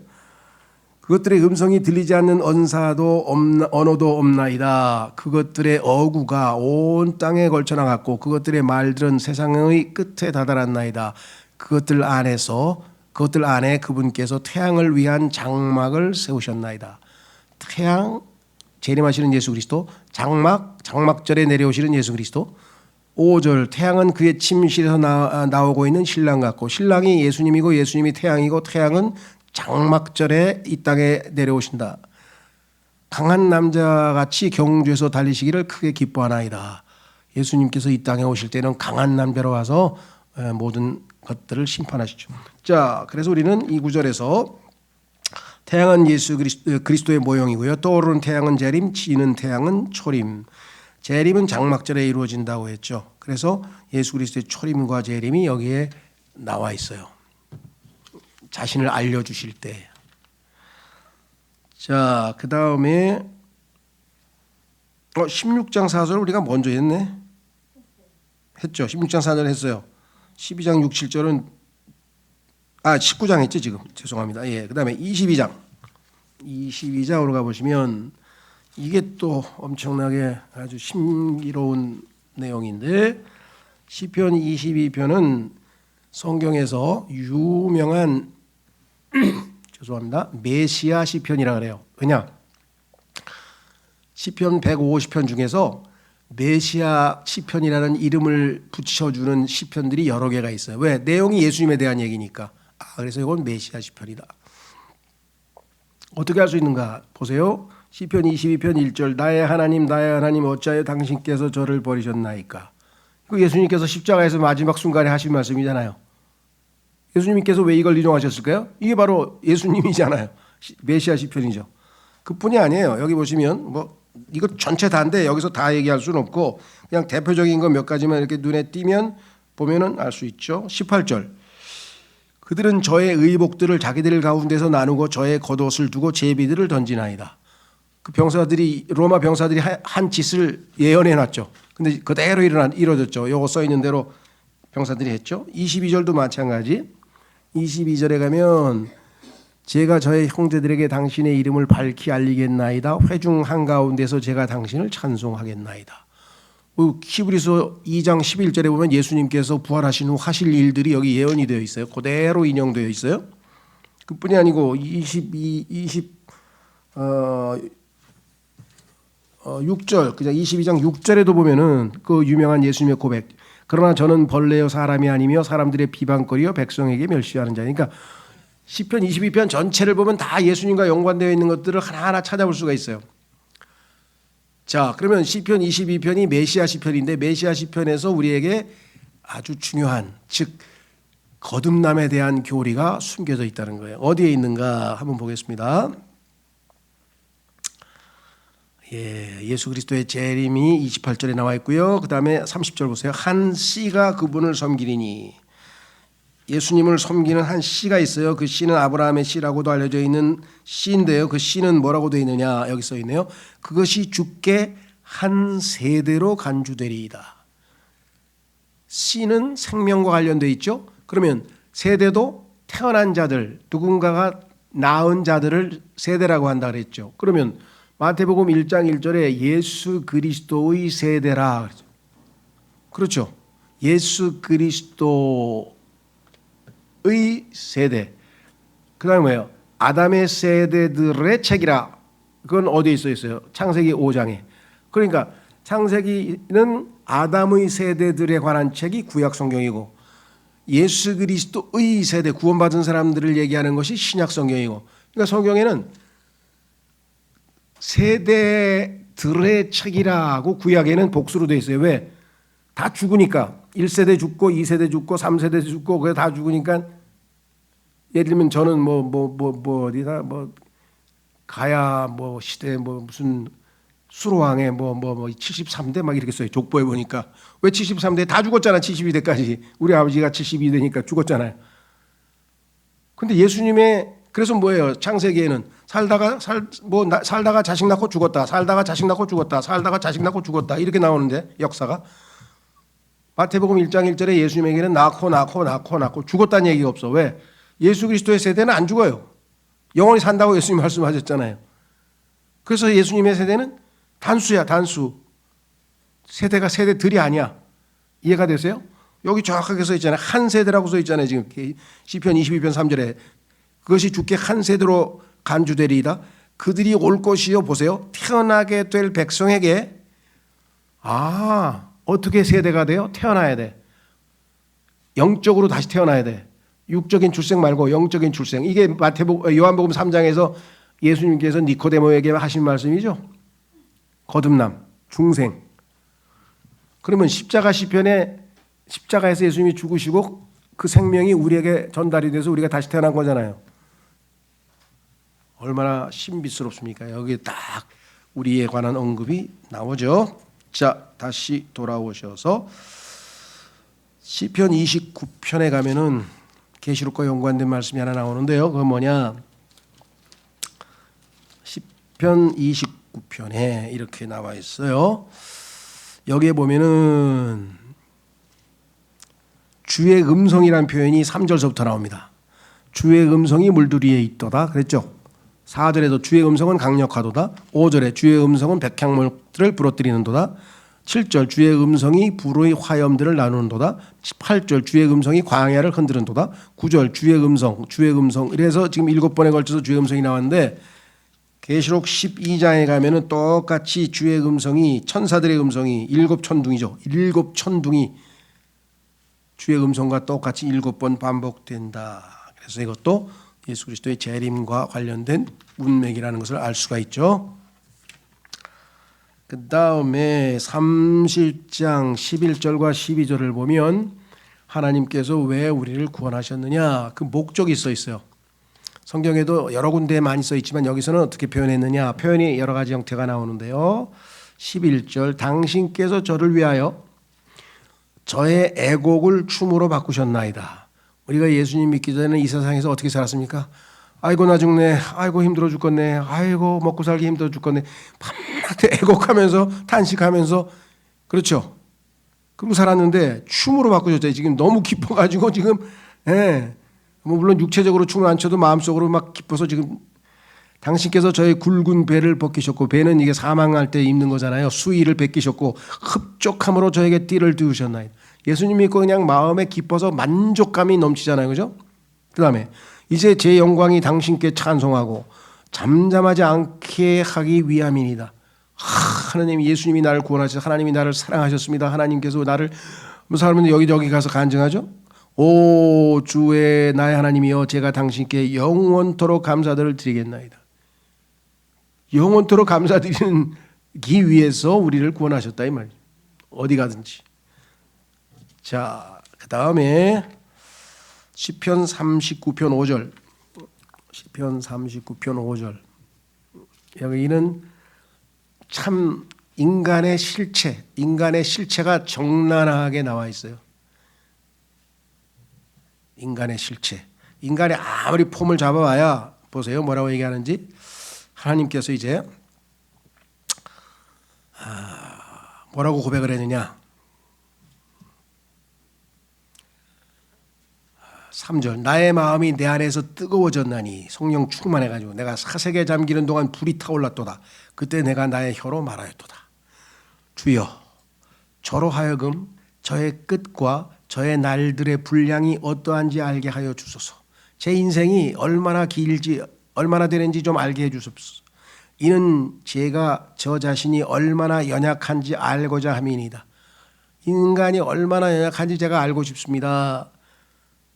그것들의 음성이 들리지 않는 언어도 없나이다. 그것들의 어구가 온 땅에 걸쳐 나갔고 그것들의 말들은 세상의 끝에 다다랐나이다. 그것들 안에 그분께서 태양을 위한 장막을 세우셨나이다. 태양, 재림하시는 예수 그리스도, 장막절에 내려오시는 예수 그리스도. 5절, 태양은 그의 침실에서 나오고 있는 신랑 같고 신랑이 예수님이고 예수님이 태양이고 태양은 장막절에 이 땅에 내려오신다. 강한 남자같이 경주에서 달리시기를 크게 기뻐하나이다. 예수님께서 이 땅에 오실 때는 강한 남자로 와서 모든 것들을 심판하시죠. 자, 그래서 우리는 이 구절에서 태양은 예수 그리스도의 모형이고요. 떠오르는 태양은 재림, 지는 태양은 초림. 재림은 장막절에 이루어진다고 했죠. 그래서 예수 그리스도의 초림과 재림이 여기에 나와 있어요. 자신을 알려주실 때. 자, 그 다음에 16장 4절 우리가 먼저 했네. 했죠. 16장 4절 했어요. 12장 6, 7절은 19장 했지 지금. 죄송합니다. 예. 그 다음에 22장으로 가보시면 이게 또 엄청나게 아주 신기로운 내용인데 시편 22편은 성경에서 유명한 죄송합니다. 메시아 시편이라 그래요. 왜냐? 시편 150편 중에서 메시아 시편이라는 이름을 붙여주는 시편들이 여러 개가 있어요. 왜? 내용이 예수님에 대한 얘기니까. 그래서 이건 메시아 시편이다. 어떻게 할 수 있는가? 보세요. 시편 22편 1절 나의 하나님 어찌하여 당신께서 저를 버리셨나이까. 이거 예수님께서 십자가에서 마지막 순간에 하신 말씀이잖아요. 예수님께서 왜 이걸 인용하셨을까요? 이게 바로 예수님이잖아요. 메시아 시편이죠. 그뿐이 아니에요. 여기 보시면 이거 전체 다인데 여기서 다 얘기할 수는 없고 그냥 대표적인 거 몇 가지만 이렇게 눈에 띄면 보면은 알 수 있죠. 18절 그들은 저의 의복들을 자기들 가운데서 나누고 저의 겉옷을 두고 제비들을 던지나이다. 그 병사들이 로마 병사들이 한 짓을 예언해 놨죠. 근데 그대로 이루어졌죠. 요거 써 있는 대로 병사들이 했죠. 22절도 마찬가지. 22절에 가면 제가 저의 형제들에게 당신의 이름을 밝히 알리겠나이다. 회중 한가운데서 제가 당신을 찬송하겠나이다. 히브리서 2장 11절에 보면 예수님께서 부활하신 후 하실 일들이 여기 예언이 되어 있어요. 그대로 인용되어 있어요. 그뿐이 아니고 6절 그냥 22장 6절에도 보면은 그 유명한 예수님의 고백. 그러나 저는 벌레요 사람이 아니며 사람들의 비방거리요 백성에게 멸시하는 자니까. 그러니까 시편 22편 전체를 보면 다 예수님과 연관되어 있는 것들을 하나하나 찾아볼 수가 있어요. 자, 그러면 시편 22편이 메시아 시편인데 메시아 시편에서 우리에게 아주 중요한 즉 거듭남에 대한 교리가 숨겨져 있다는 거예요. 어디에 있는가 한번 보겠습니다. 예수 그리스도의 재림이 28절에 나와 있고요. 그 다음에 30절 보세요. 한 씨가 그분을 섬기리니. 예수님을 섬기는 한 씨가 있어요. 그 씨는 아브라함의 씨라고도 알려져 있는 씨인데요. 그 씨는 뭐라고 되어 있느냐 여기 써 있네요. 그것이 주께 한 세대로 간주되리이다. 씨는 생명과 관련되어 있죠. 그러면 세대도 태어난 자들 누군가가 낳은 자들을 세대라고 한다 그랬죠. 그러면 마태복음 1장 1절에 예수 그리스도의 세대라. 그렇죠. 예수 그리스도의 세대. 그 다음에 뭐예요? 아담의 세대들의 책이라. 그건 어디에 써 있어요? 창세기 5장에. 그러니까 창세기는 아담의 세대들에 관한 책이 구약 성경이고 예수 그리스도의 세대, 구원받은 사람들을 얘기하는 것이 신약 성경이고. 그러니까 성경에는 세대들의 책이라고 구약에는 복수로 되어 있어요. 왜? 다 죽으니까 1세대 죽고 2세대 죽고 3세대 죽고 그게 다 죽으니까 예를 들면 저는 어디다 가야 시대 무슨 수로왕에 73대 막 이렇게 써요. 족보에 보니까. 왜 73대? 다 죽었잖아. 72대까지. 우리 아버지가 72대니까 죽었잖아요. 근데 예수님의 그래서 뭐예요? 창세기에는 살다가 자식 낳고 죽었다. 살다가 자식 낳고 죽었다. 살다가 자식 낳고 죽었다. 이렇게 나오는데 역사가 마태복음 1장 1절에 예수님에게는 낳고 죽었다는 얘기가 없어. 왜? 예수 그리스도의 세대는 안 죽어요. 영원히 산다고 예수님 말씀하셨잖아요. 그래서 예수님의 세대는 단수야, 단수. 세대가 세대들이 아니야. 이해가 되세요? 여기 정확하게 써 있잖아요. 한 세대라고 써 있잖아요. 지금 시편 22편 3절에 그것이 주께 한 세대로 간주되리이다. 그들이 올 것이요. 보세요. 태어나게 될 백성에게 어떻게 세대가 돼요? 태어나야 돼. 영적으로 다시 태어나야 돼. 육적인 출생 말고 영적인 출생. 이게 요한복음 3장에서 예수님께서 니코데모에게 하신 말씀이죠. 거듭남, 중생. 그러면 십자가 시편에 십자가에서 예수님이 죽으시고 그 생명이 우리에게 전달이 돼서 우리가 다시 태어난 거잖아요. 얼마나 신비스럽습니까? 여기에 딱 우리에 관한 언급이 나오죠. 자, 다시 돌아오셔서 시편 29편에 가면은 계시록과 연관된 말씀이 하나 나오는데요. 그건 뭐냐? 시편 29편에 이렇게 나와 있어요. 여기에 보면은 주의 음성이라는 표현이 3절서부터 나옵니다. 주의 음성이 물두리에 있도다 그랬죠. 4절에도 주의 음성은 강력하도다. 5절에 주의 음성은 백향목들을 부러뜨리는도다. 7절 주의 음성이 불의 화염들을 나누는도다. 8절 주의 음성이 광야를 흔드는도다. 9절 주의 음성. 이래서 지금 7번에 걸쳐서 주의 음성이 나왔는데 계시록 12장에 가면은 똑같이 주의 음성이 천사들의 음성이 7천둥이죠. 7천둥이 주의 음성과 똑같이 7번 반복된다. 그래서 이것도 예수 그리스도의 재림과 관련된 문맥이라는 것을 알 수가 있죠. 그 다음에 30장 11절과 12절을 보면 하나님께서 왜 우리를 구원하셨느냐 그 목적이 써 있어요. 성경에도 여러 군데에 많이 써 있지만 여기서는 어떻게 표현했느냐 표현이 여러 가지 형태가 나오는데요. 11절 당신께서 저를 위하여 저의 애곡을 춤으로 바꾸셨나이다. 우리가 예수님 믿기 전에는 이 세상에서 어떻게 살았습니까? 아이고 나 죽네. 아이고 힘들어 죽겠네. 아이고 먹고 살기 힘들어 죽겠네. 밤낮에 애곡하면서 탄식하면서 그렇죠. 그러고 살았는데 춤으로 바꾸셨죠. 지금 너무 기뻐가지고 지금 뭐 물론 육체적으로 춤을 안 춰도 마음속으로 막 기뻐서 지금 당신께서 저의 굵은 배를 벗기셨고 배는 이게 사망할 때 입는 거잖아요. 수의를 벗기셨고 흡족함으로 저에게 띠를 띄우셨나이다. 예수님 믿고 그냥 마음에 기뻐서 만족감이 넘치잖아요. 그죠? 그 다음에 이제 제 영광이 당신께 찬송하고 잠잠하지 않게 하기 위함이니다. 하나님 예수님이 나를 구원하셔서 하나님이 나를 사랑하셨습니다. 하나님께서 나를 사람은 여기저기 가서 간증하죠. 오 주의 나의 하나님이여 제가 당신께 영원토록 감사들을 드리겠나이다. 영원토록 감사드리기 위해서 우리를 구원하셨다 이 말이에요. 어디 가든지. 자, 그 다음에 시편 39편 5절. 시편 39편 5절. 여기는 참 인간의 실체가 적나라하게 나와 있어요. 인간의 실체. 인간이 아무리 폼을 잡아봐야 보세요. 뭐라고 얘기하는지. 하나님께서 이제 뭐라고 고백을 했느냐. 3절 나의 마음이 내 안에서 뜨거워졌나니 성령 충만해가지고 내가 사색에 잠기는 동안 불이 타올랐도다. 그때 내가 나의 혀로 말하였도다. 주여 저로 하여금 저의 끝과 저의 날들의 분량이 어떠한지 알게 하여 주소서. 제 인생이 얼마나 길지 얼마나 되는지 좀 알게 해주소서. 이는 제가 저 자신이 얼마나 연약한지 알고자 함이니이다. 인간이 얼마나 연약한지 제가 알고 싶습니다.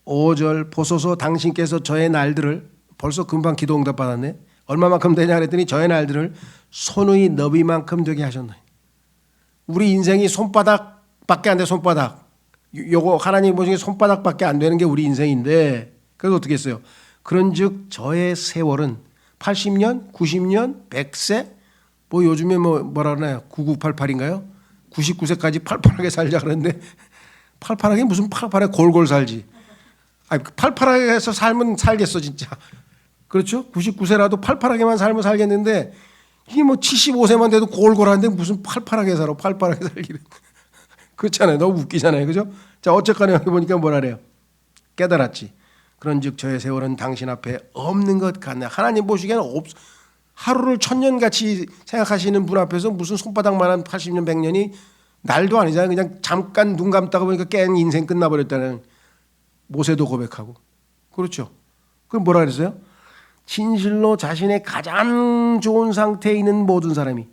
5절 보소서 당신께서 저의 날들을 벌써 금방 기도 응답 받았네. 얼마만큼 되냐 그랬더니 저의 날들을 손의 너비만큼 되게 하셨나니. 우리 인생이 손바닥밖에 안 돼. 손바닥. 요거 하나님 보시기에 손바닥밖에 안 되는 게 우리 인생인데 그래서 어떻게 했어요? 그런즉 저의 세월은 80년, 90년, 100세 뭐 요즘에 뭐라 그러나요? 9988인가요? 99세까지 팔팔하게 살자 그러는데 팔팔하게 무슨 팔팔하게 골골 살지. 아니 팔팔하게 해서 살면 살겠어 진짜. 그렇죠? 99세라도 팔팔하게만 삶을 살겠는데 이게 뭐 75세만 돼도 골골한데 무슨 팔팔하게 살아. 팔팔하게 살기는. 그렇잖아요. 너무 웃기잖아요. 그죠? 자, 어쨌거나 여기 보니까 뭐라 그래요? 깨달았지. 그런즉 저의 세월은 당신 앞에 없는 것 같네. 하나님 보시기에는 하루를 천년같이 생각하시는 분 앞에서 무슨 손바닥만한 80년 100년이 날도 아니잖아요. 그냥 잠깐 눈 감다가 보니까 깽 인생 끝나버렸다는 모세도 고백하고. 그렇죠. 그럼 뭐라 그랬어요? 진실로 자신의 가장 좋은 상태에 있는 모든 사람이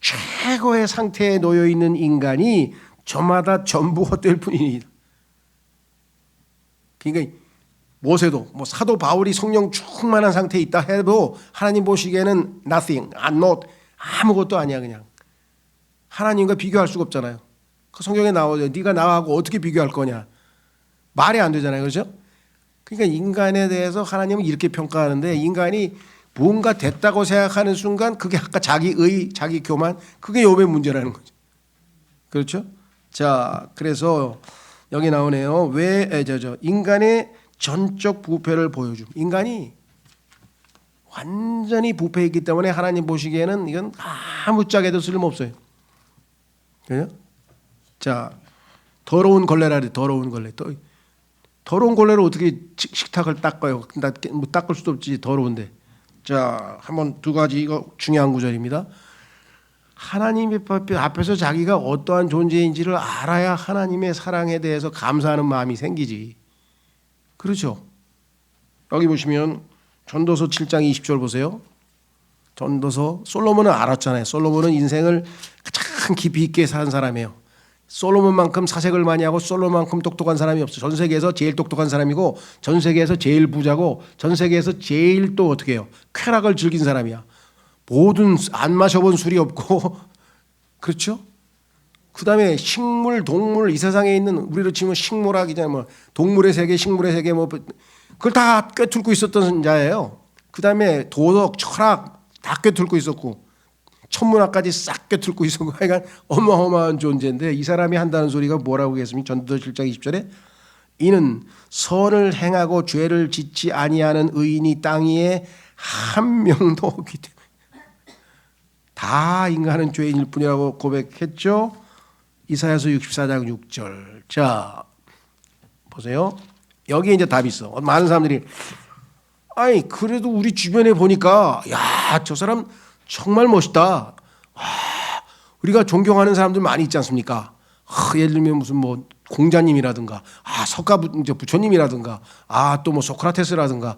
최고의 상태에 놓여 있는 인간이 저마다 전부 헛될 뿐이니. 그러니까 모세도 뭐 사도 바울이 성령 충만한 상태에 있다 해도 하나님 보시기에는 nothing, not 아무것도 아니야. 그냥 하나님과 비교할 수가 없잖아요. 그 성경에 나오죠. 네가 나하고 어떻게 비교할 거냐. 말이 안 되잖아요. 그렇죠? 그러니까 인간에 대해서 하나님은 이렇게 평가하는데 인간이 뭔가 됐다고 생각하는 순간 그게 아까 자기의, 자기 교만 그게 욥의 문제라는 거죠. 그렇죠? 자, 그래서 여기 나오네요. 인간의 전적 부패를 보여줌. 인간이 완전히 부패했기 때문에 하나님 보시기에는 이건 아무짝에도 쓸모없어요. 그죠? 자, 더러운 걸레라 그래. 더러운 걸레. 더러운 걸레를 어떻게 식탁을 닦아요? 뭐 닦을 수도 없지. 더러운데. 자, 한번 두 가지 이거 중요한 구절입니다. 하나님 앞에서 자기가 어떠한 존재인지를 알아야 하나님의 사랑에 대해서 감사하는 마음이 생기지. 그렇죠? 여기 보시면 전도서 7장 20절 보세요. 전도서 솔로몬은 알았잖아요. 솔로몬은 인생을 가장 깊이 있게 산 사람이에요. 솔로몬만큼 사색을 많이 하고 솔로몬만큼 똑똑한 사람이 없어. 전 세계에서 제일 똑똑한 사람이고 전 세계에서 제일 부자고 전 세계에서 제일 또 어떻게 해요? 쾌락을 즐긴 사람이야. 모든 안 마셔본 술이 없고 그렇죠? 그 다음에 식물, 동물 이 세상에 있는 우리로 치면 식물학이잖아요. 뭐 동물의 세계, 식물의 세계 뭐 그걸 다 꿰뚫고 있었던 자예요. 그 다음에 도덕, 철학 다 꿰뚫고 있었고 천문학까지 싹 꿰뚫고 있었고 하여간 어마어마한 존재인데 이 사람이 한다는 소리가 뭐라고 했습니까? 전도서 7장 20절에 이는 선을 행하고 죄를 짓지 아니하는 의인이 땅 위에 한 명도 없기 때문에 다 인간은 죄인일 뿐이라고 고백했죠. 이사야서 64장 6절. 자, 보세요. 여기에 이제 답이 있어. 많은 사람들이 아니 그래도 우리 주변에 보니까 야, 저 사람 정말 멋있다. 우리가 존경하는 사람들 많이 있지 않습니까? 예를 들면 무슨 뭐 공자님이라든가 석가 부처님이라든가 또 뭐 소크라테스라든가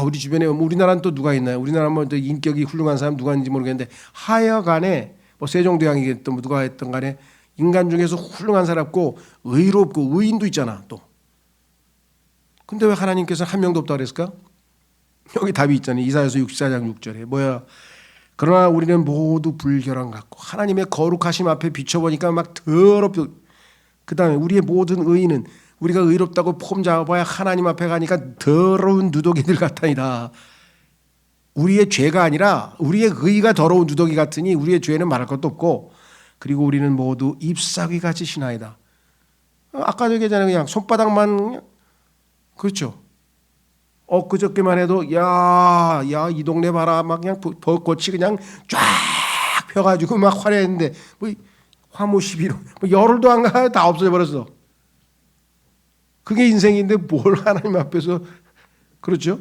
우리 주변에 뭐 우리나라는 또 누가 있나요? 우리나라 뭐 인격이 훌륭한 사람 누가 있는지 모르겠는데 하여간에 뭐 세종대왕이겠든 뭐 누가 했던 간에 인간 중에서 훌륭한 사람고 의롭고 의인도 있잖아 또. 근데 왜 하나님께서 한 명도 없다 그랬을까? 여기 답이 있잖아요. 이사야서 64장 6절에 뭐야? 그러나 우리는 모두 불결한 같고 하나님의 거룩하심 앞에 비춰보니까 막 더럽고 그 다음에 우리의 모든 의인은 우리가 의롭다고 폼 잡아봐야 하나님 앞에 가니까 더러운 누더기들 같다니라. 우리의 죄가 아니라 우리의 의가 더러운 누더기 같으니 우리의 죄는 말할 것도 없고 그리고 우리는 모두 잎사귀 같이 신하이다. 아까도 얘기했잖아요. 그냥 손바닥만 그렇죠. 그저께만 해도 야 이 동네 봐라 막 그냥 벚꽃이 그냥 쫙 펴가지고 막 화려했는데 뭐 화무 11호 뭐 열흘도 안 가 다 없어져 버렸어. 그게 인생인데 뭘 하나님 앞에서 그렇죠?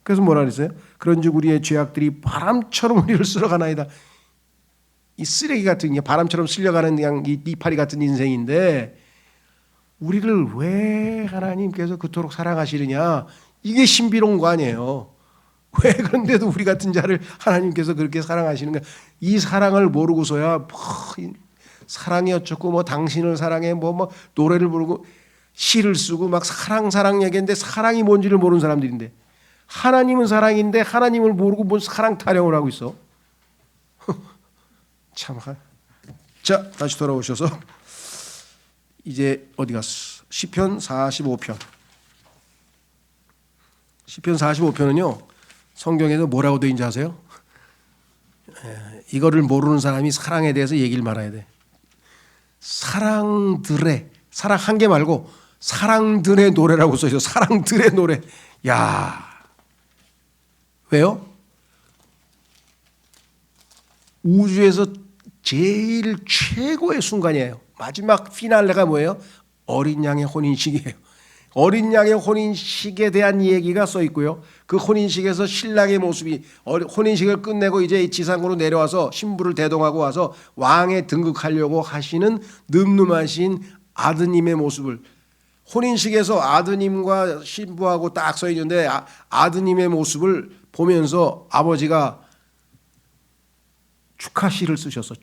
그래서 뭐라 그랬어요? 그런즉 우리의 죄악들이 바람처럼 우리를 쓸어가나이다. 이 쓰레기 같은 게 바람처럼 쓸려가는 그냥 이파리 같은 인생인데 우리를 왜 하나님께서 그토록 사랑하시느냐? 이게 신비로운 거 아니에요. 왜 그런데도 우리 같은 자를 하나님께서 그렇게 사랑하시는가? 이 사랑을 모르고서야 사랑이 어쩌고 뭐 당신을 사랑해 뭐 노래를 부르고 시를 쓰고 막 사랑 얘기했는데 사랑이 뭔지를 모르는 사람들인데 하나님은 사랑인데 하나님을 모르고 뭔 사랑 타령을 하고 있어. 참. 자, 다시 돌아오셔서 이제 어디 갔어? 시편 45편. 시편 45편은요. 성경에서 뭐라고 되어 있는지 아세요? 이거를 모르는 사람이 사랑에 대해서 얘기를 말아야 돼. 사랑들의 사랑 한 개 말고 사랑들의 노래라고 써 있어. 사랑들의 노래. 야, 왜요? 우주에서 제일 최고의 순간이에요. 마지막 피날레가 뭐예요? 어린 양의 혼인식이에요. 어린 양의 혼인식에 대한 얘기가 써 있고요. 그 혼인식에서 신랑의 모습이 혼인식을 끝내고 이제 지상으로 내려와서 신부를 대동하고 와서 왕에 등극하려고 하시는 늠름하신 아드님의 모습을, 혼인식에서 아드님과 신부하고 딱 서 있는데 아드님의 모습을 보면서 아버지가 축하 시를 쓰셨어.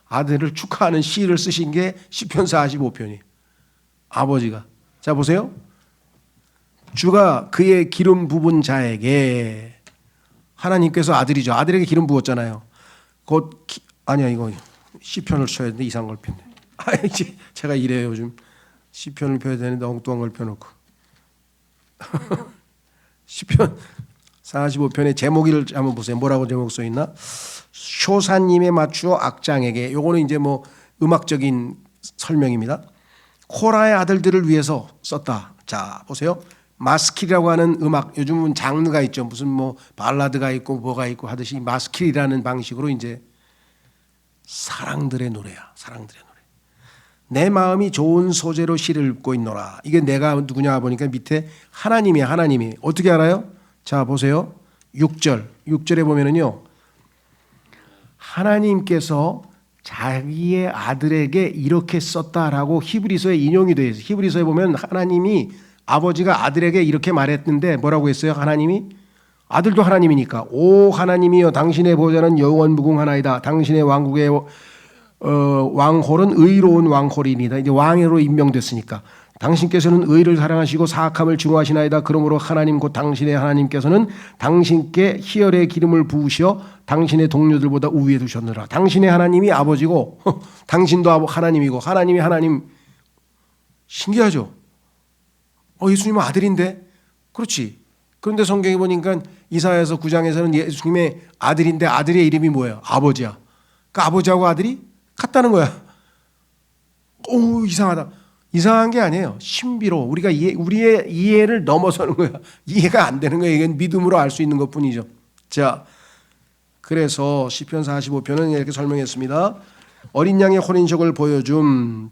아들을 축하하는 시를 쓰신 게 시편 45편이에요. 아버지가. 자 보세요. 주가 그의 기름 부은 자에게, 하나님께서 아들이죠. 아들에게 기름 부었잖아요. 아니야, 이거 시편을 쳐야 되는데 이상한 걸 폈네. 제가 이래요 요즘. 시편을 펴야 되는데 엉뚱한 걸 펴놓고. 시편 45편의 제목을 한번 보세요. 뭐라고 제목 써 있나? 쇼사님에 맞추어 악장에게. 요거는 이제 뭐 음악적인 설명입니다. 코라의 아들들을 위해서 썼다. 자 보세요. 마스킬이라고 하는 음악, 요즘은 장르가 있죠. 무슨 뭐 발라드가 있고 뭐가 있고 하듯이 마스킬이라는 방식으로 이제 사랑들의 노래야. 사랑들의 노래. 내 마음이 좋은 소재로 시를 읽고 있노라. 이게 내가 누구냐 보니까 밑에 하나님이야. 하나님이. 어떻게 알아요? 자 보세요. 6절에 보면은요, 하나님께서 자기의 아들에게 이렇게 썼다라고 히브리서에 인용이 되어 있어요. 히브리서에 보면 하나님이, 아버지가 아들에게 이렇게 말했는데 뭐라고 했어요? 하나님이, 아들도 하나님이니까, 오 하나님이여 당신의 보좌는 영원무궁하나이다. 당신의 왕국의 왕홀은 의로운 왕홀이니이다. 이제 왕으로 임명됐으니까 당신께서는 의를 사랑하시고 사악함을 증오하시나이다. 그러므로 하나님 곧 당신의 하나님께서는 당신께 희열의 기름을 부으시어 당신의 동료들보다 우위에 두셨느라. 당신의 하나님이 아버지고 당신도 하나님이고 하나님이 하나님. 신기하죠? 예수님은 아들인데. 그렇지. 그런데 성경에 보니까 이사야서 9장에서는 예수님의 아들인데 아들의 이름이 뭐예요? 아버지야. 그러니까 아버지하고 아들이 같다는 거야. 오, 이상하다. 이상한 게 아니에요. 신비로 우리가 우리의 이해를 넘어서는 거야. 이해가 안 되는 거예요. 이건 믿음으로 알 수 있는 것뿐이죠. 자, 그래서 시편 45편은 이렇게 설명했습니다. 어린 양의 혼인식을 보여줌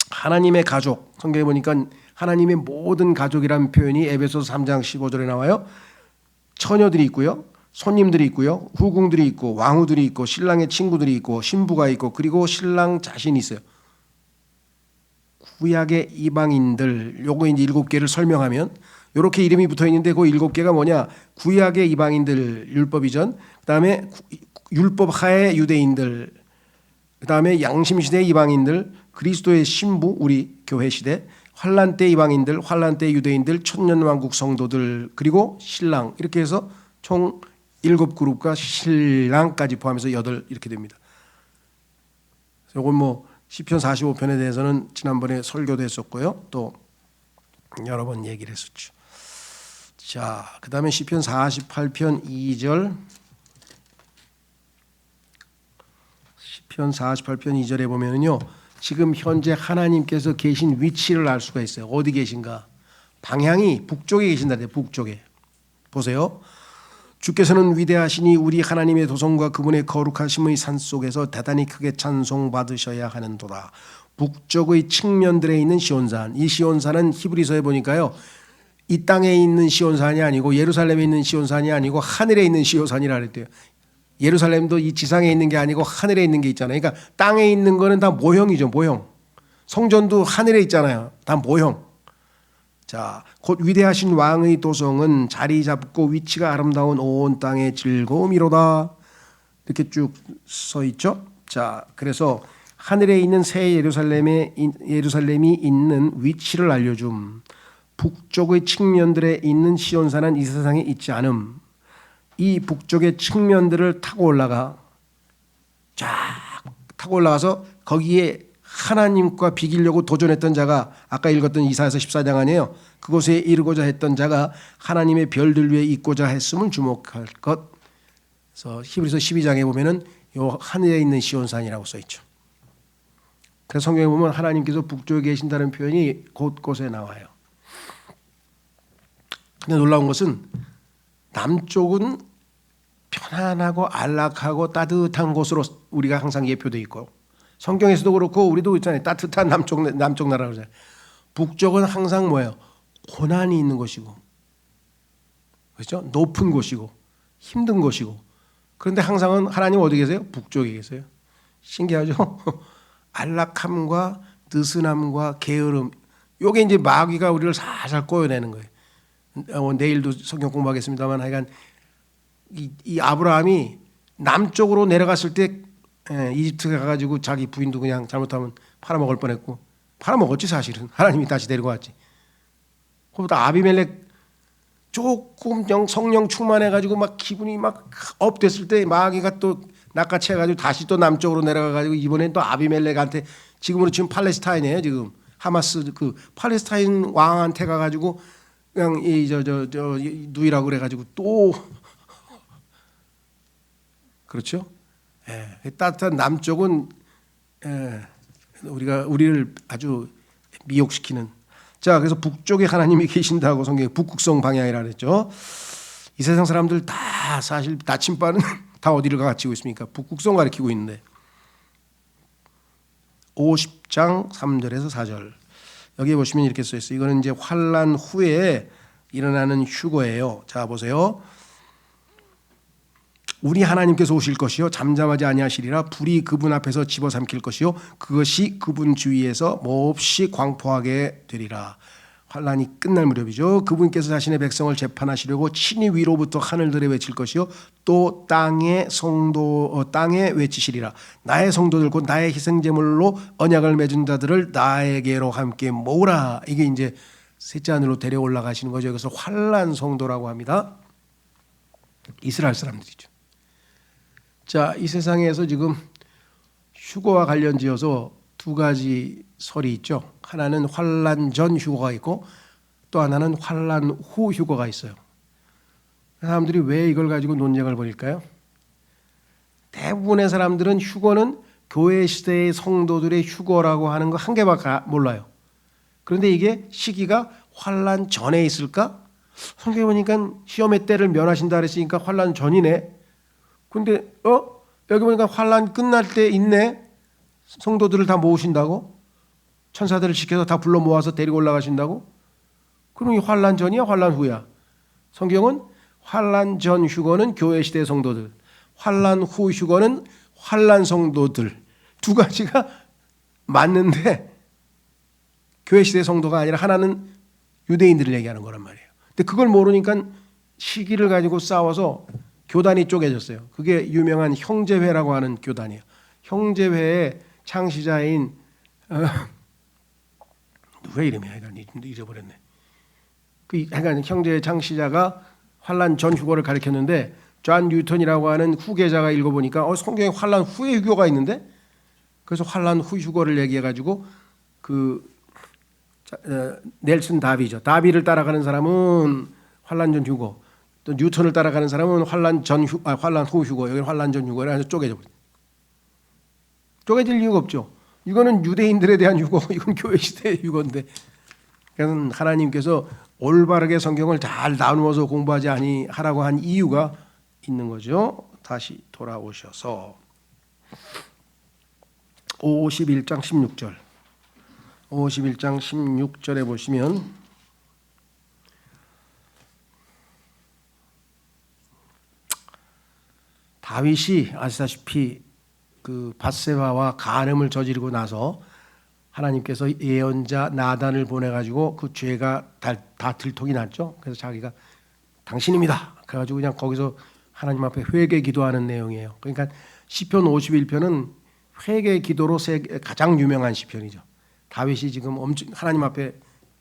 하나님의 가족. 성경에 보니까 하나님의 모든 가족이라는 표현이 에베소서 3장 15절에 나와요. 처녀들이 있고요, 손님들이 있고요, 후궁들이 있고, 왕후들이 있고, 신랑의 친구들이 있고, 신부가 있고, 그리고 신랑 자신이 있어요. 구약의 이방인들, 요거 이제 7개를 설명하면 이렇게 이름이 붙어 있는데 그 7개가 뭐냐? 구약의 이방인들, 율법 이전, 그다음에 율법 하의 유대인들, 그다음에 양심 시대 이방인들, 그리스도의 신부 우리 교회 시대, 환란 때 이방인들, 환란 때 유대인들, 천년왕국 성도들, 그리고 신랑, 이렇게 해서 총 7그룹과 신랑까지 포함해서 8 이렇게 됩니다. 이건 뭐 시편 45편에 대해서는 지난번에 설교도 했었고요. 또 여러 번 얘기를 했었죠. 자, 그 다음에 시편 48편 2절. 시편 48편 2절에 보면은요, 지금 현재 하나님께서 계신 위치를 알 수가 있어요. 어디 계신가? 방향이 북쪽에 계신다. 북쪽에. 보세요. 주께서는 위대하시니 우리 하나님의 도성과 그분의 거룩하심의 산속에서 대단히 크게 찬송받으셔야 하는도다. 북쪽의 측면들에 있는 시온산. 이 시온산은 히브리서에 보니까요, 이 땅에 있는 시온산이 아니고 예루살렘에 있는 시온산이 아니고 하늘에 있는 시온산이라 그랬대요. 예루살렘도 이 지상에 있는 게 아니고 하늘에 있는 게 있잖아요. 그러니까 땅에 있는 거는 다 모형이죠. 모형. 성전도 하늘에 있잖아요. 다 모형. 자, 곧 위대하신 왕의 도성은 자리 잡고 위치가 아름다운 온 땅의 즐거움이로다. 이렇게 쭉 써 있죠. 자, 그래서 하늘에 있는 새 예루살렘이 있는 위치를 알려줌. 북쪽의 측면들에 있는 시온산은 이 세상에 있지 않음. 이 북쪽의 측면들을 타고 올라가서 거기에 하나님과 비기려고 도전했던 자가, 아까 읽었던 이사야서 14장 아니에요. 그곳에 이르고자 했던 자가 하나님의 별들 위에 있고자 했음을 주목할 것. 그래서 히브리서 12장에 보면은 요 하늘에 있는 시온산이라고 써 있죠. 그래서 성경에 보면 하나님께서 북쪽에 계신다는 표현이 곳곳에 나와요. 근데 놀라운 것은 남쪽은 편안하고 안락하고 따뜻한 곳으로 우리가 항상 예표돼 있고 성경에서도 그렇고 우리도 있잖아요. 따뜻한 남쪽 나라 그러잖아요. 북쪽은 항상 뭐예요? 고난이 있는 곳이고, 그렇죠? 높은 곳이고 힘든 곳이고. 그런데 항상은 하나님 어디 계세요? 북쪽에 계세요. 신기하죠? 안락함과 느슨함과 게으름. 요게 이제 마귀가 우리를 살살 꼬여내는 거예요. 내일도 성경 공부하겠습니다만 하여간 이 아브라함이 남쪽으로 내려갔을 때 이집트 가가지고 자기 부인도 그냥 잘못하면 팔아먹을 뻔했고 팔아먹었지 사실은. 하나님이 다시 데리고 왔지. 그보다 아비멜렉 조금 성령 충만해가지고 막 기분이 막 업됐을 때 마귀가 또 낚아채가지고 다시 또 남쪽으로 내려가가지고 이번엔 또 아비멜렉한테 지금으로 지금 팔레스타인이에요. 지금 하마스 그 팔레스타인 왕한테 가가지고 그냥 누이라고 그래가지고 또 그렇죠. 따뜻한 남쪽은 우리를 아주 미혹시키는. 자, 그래서 북쪽에 하나님이 계신다고 성경에 북극성 방향이라 그랬죠. 이 세상 사람들 다 사실 나침반은 다 어디를 가르치고 있습니까? 북극성 가르치고 있는데 50장 3절에서 4절 여기에 보시면 이렇게 써 있어요. 이거는 이제 환난 후에 일어나는 휴거예요. 자, 보세요. 우리 하나님께서 오실 것이요 잠잠하지 아니하시리라. 불이 그분 앞에서 집어삼킬 것이요 그것이 그분 주위에서 몹시 광포하게 되리라. 환난이 끝날 무렵이죠. 그분께서 자신의 백성을 재판하시려고 친히 위로부터 하늘들에 외칠 것이요 또 땅에 외치시리라. 나의 성도들 곧 나의 희생제물로 언약을 맺은 자들을 나에게로 함께 모으라. 이게 이제 셋째 하늘로 데려 올라가시는 거죠. 그래서 환난 성도라고 합니다. 이스라엘 사람들이죠. 자, 이 세상에서 지금 휴거와 관련지어서 두 가지 설이 있죠. 하나는 환난 전 휴거가 있고 또 하나는 환난 후 휴거가 있어요. 사람들이 왜 이걸 가지고 논쟁을 벌일까요? 대부분의 사람들은 휴거는 교회 시대의 성도들의 휴거라고 하는 거 한 개밖에 몰라요. 그런데 이게 시기가 환난 전에 있을까? 성경에 보니까 시험의 때를 면하신다 그랬으니까 환난 전이네. 근데 여기 보니까 환난 끝날 때 있네. 성도들을 다 모으신다고? 천사들을 시켜서 다 불러 모아서 데리고 올라가신다고? 그럼 이 환난 전이야, 환난 후야? 성경은 환난 전 휴거는 교회 시대의 성도들, 환난 후 휴거는 환난 성도들 두 가지가 맞는데 교회 시대의 성도가 아니라 하나는 유대인들을 얘기하는 거란 말이에요. 근데 그걸 모르니까 시기를 가지고 싸워서 교단이 쪼개졌어요. 그게 유명한 형제회라고 하는 교단이에요. 형제회의 창시자인 누가 이름이야? 잊어버렸네. 그러니까 형제회 창시자가 환난 전 휴거를 가르쳤는데 존 뉴턴이라고 하는 후계자가 읽어보니까 성경에 환난 후에 휴거가 있는데 그래서 환난 후 휴거를 얘기해가지고 넬슨 다비죠. 다비를 따라가는 사람은 환난 전 휴거. 또 뉴턴을 따라가는 사람은 환난 후 휴거, 여기는 환난 전 휴거를 해서 쪼개져 버려. 쪼개질 이유가 없죠. 이거는 유대인들에 대한 휴거, 이건 교회 시대의 휴거인데. 그래서 하나님께서 올바르게 성경을 잘 나누어서 공부하지 하라고 한 이유가 있는 거죠. 다시 돌아오셔서 51장 16절. 51장 16절에 보시면 다윗이 아시다시피 그 밧세바와 간음을 저지르고 나서 하나님께서 예언자 나단을 보내가지고 그 죄가 다 들통이 났죠. 그래서 자기가 당신입니다. 그래가지고 그냥 거기서 하나님 앞에 회개 기도하는 내용이에요. 그러니까 시편 51편은 회개 기도로 가장 유명한 시편이죠. 다윗이 지금 하나님 앞에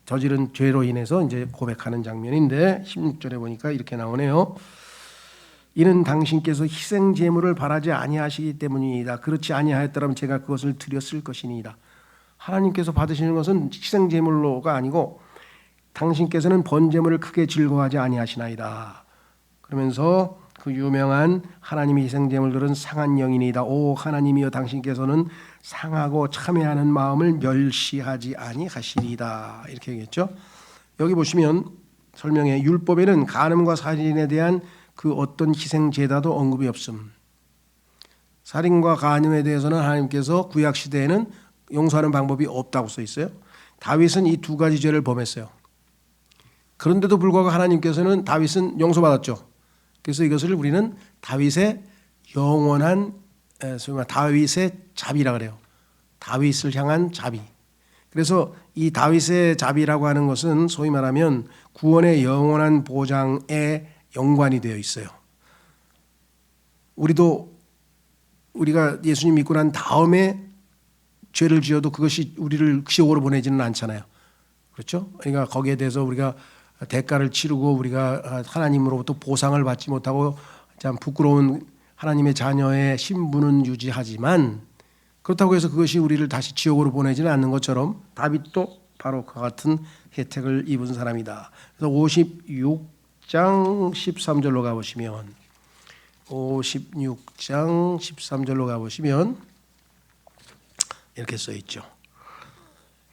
저지른 죄로 인해서 이제 고백하는 장면인데 16절에 보니까 이렇게 나오네요. 이는 당신께서 희생 제물을 바라지 아니하시기 때문이다. 그렇지 아니하였더라면 제가 그것을 드렸을 것이니이다. 하나님께서 받으시는 것은 희생 제물로가 아니고 당신께서는 번제물을 크게 즐거워하지 아니하시나이다. 그러면서 그 유명한 하나님의 희생 제물들은 상한 영이니이다. 오 하나님이여 당신께서는 상하고 참회하는 마음을 멸시하지 아니하시리이다. 이렇게 얘기했죠. 여기 보시면 설명해. 율법에는 간음과 살인에 대한 그 어떤 희생 제다도 언급이 없음. 살인과 간음에 대해서는 하나님께서 구약 시대에는 용서하는 방법이 없다고 써 있어요. 다윗은 이 두 가지 죄를 범했어요. 그런데도 불구하고 하나님께서는 다윗은 용서받았죠. 그래서 이것을 우리는 다윗의 영원한 다윗의 자비라 그래요. 다윗을 향한 자비. 그래서 이 다윗의 자비라고 하는 것은 소위 말하면 구원의 영원한 보장에 연관이 되어 있어요. 우리가 예수님 믿고 난 다음에 죄를 지어도 그것이 우리를 지옥으로 보내지는 않잖아요. 그렇죠? 그러니까 거기에 대해서 우리가 대가를 치르고 우리가 하나님으로부터 보상을 받지 못하고 참 부끄러운 하나님의 자녀의 신분은 유지하지만 그렇다고 해서 그것이 우리를 다시 지옥으로 보내지는 않는 것처럼 다윗도 바로 그와 같은 혜택을 입은 사람이다. 그래서 56장 13절로 가보시면 56장 13절로 가보시면 이렇게 써있죠.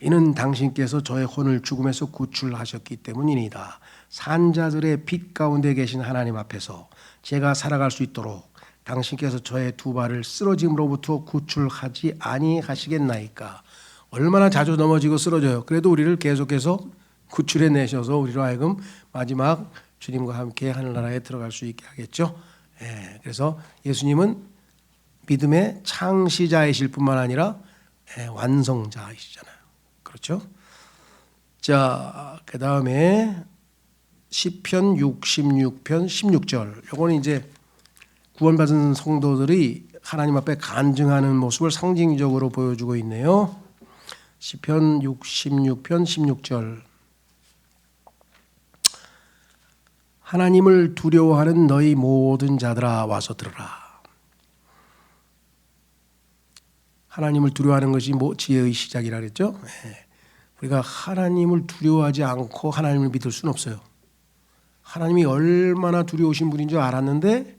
이는 당신께서 저의 혼을 죽음에서 구출하셨기 때문이니다. 산자들의 빛 가운데 계신 하나님 앞에서 제가 살아갈 수 있도록 당신께서 저의 두 발을 쓰러짐으로부터 구출하지 아니하시겠나이까. 얼마나 자주 넘어지고 쓰러져요. 그래도 우리를 계속해서 구출해 내셔서 우리로 하여금 마지막 주님과 함께 하늘나라에 들어갈 수 있게 하겠죠. 그래서 예수님은 믿음의 창시자이실 뿐만 아니라 완성자이시잖아요. 그렇죠? 자, 그 다음에 시편 66편 16절. 요거는 이제 구원받은 성도들이 하나님 앞에 간증하는 모습을 상징적으로 보여주고 있네요. 시편 66편 16절. 하나님을 두려워하는 너희 모든 자들아 와서 들으라. 하나님을 두려워하는 것이 지혜의 시작이라 그랬죠. 우리가 하나님을 두려워하지 않고 하나님을 믿을 수는 없어요. 하나님이 얼마나 두려우신 분인 줄 알았는데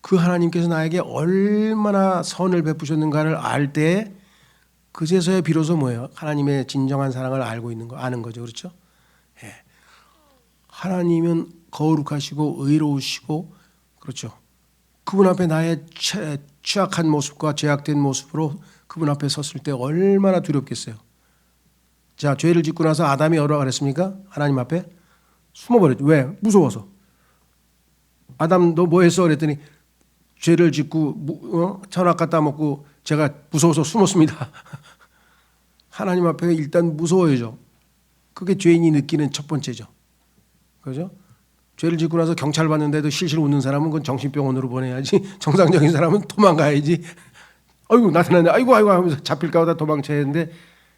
그 하나님께서 나에게 얼마나 선을 베푸셨는가를 알 때 그제서야 비로소 뭐예요? 하나님의 진정한 사랑을 아는 거죠. 그렇죠? 하나님은 거룩하시고 의로우시고 그렇죠. 그분 앞에 나의 취약한 모습과 죄악된 모습으로 그분 앞에 섰을 때 얼마나 두렵겠어요. 자, 죄를 짓고 나서 아담이 뭐라고 그랬습니까? 하나님 앞에 숨어버렸죠. 왜? 무서워서. 아담 너 뭐 했어? 그랬더니 죄를 짓고 선악 따먹고 제가 무서워서 숨었습니다. 하나님 앞에 일단 무서워야죠. 그게 죄인이 느끼는 첫 번째죠. 그죠? 죄를 짓고 나서 경찰 받는데도 실실 웃는 사람은 그건 정신병원으로 보내야지. 정상적인 사람은 도망가야지. 아이고 나타났네. 아이고 하면서 잡힐까 보다 도망쳐야 하는데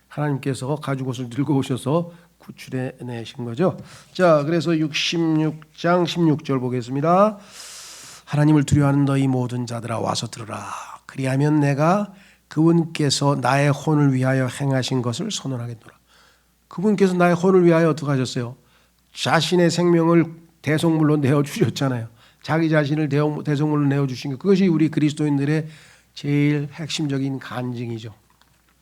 하나님께서 가죽옷을 들고 오셔서 구출해 내신 거죠. 자, 그래서 66장 16절 보겠습니다. 하나님을 두려워하는 너희 모든 자들아 와서 들으라. 그리하면 내가 그분께서 나의 혼을 위하여 행하신 것을 선언하겠노라. 그분께서 나의 혼을 위하여 어떻게 하셨어요? 자신의 생명을 대속물로 내어주셨잖아요. 자기 자신을 대속물로 내어주신 것. 그것이 우리 그리스도인들의 제일 핵심적인 간증이죠.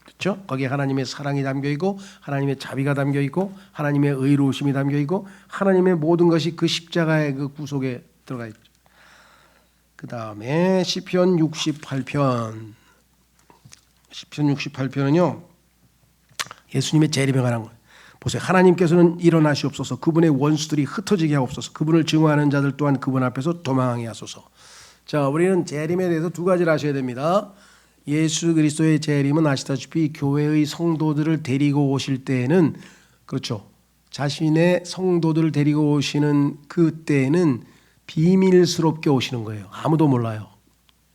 그렇죠? 거기에 하나님의 사랑이 담겨있고 하나님의 자비가 담겨있고 하나님의 의로우심이 담겨있고 하나님의 모든 것이 그 십자가의 그 구속에 들어가 있죠. 그 다음에 시편 68편. 시편 68편은요. 예수님의 재림에 관한 거예요. 보세요. 하나님께서는 일어나시옵소서. 그분의 원수들이 흩어지게 하옵소서. 그분을 증오하는 자들 또한 그분 앞에서 도망하게 하소서. 자, 우리는 재림에 대해서 두 가지를 아셔야 됩니다. 예수 그리스도의 재림은 아시다시피 교회의 성도들을 데리고 오실 때에는 그렇죠. 자신의 성도들을 데리고 오시는 그때에는 비밀스럽게 오시는 거예요. 아무도 몰라요.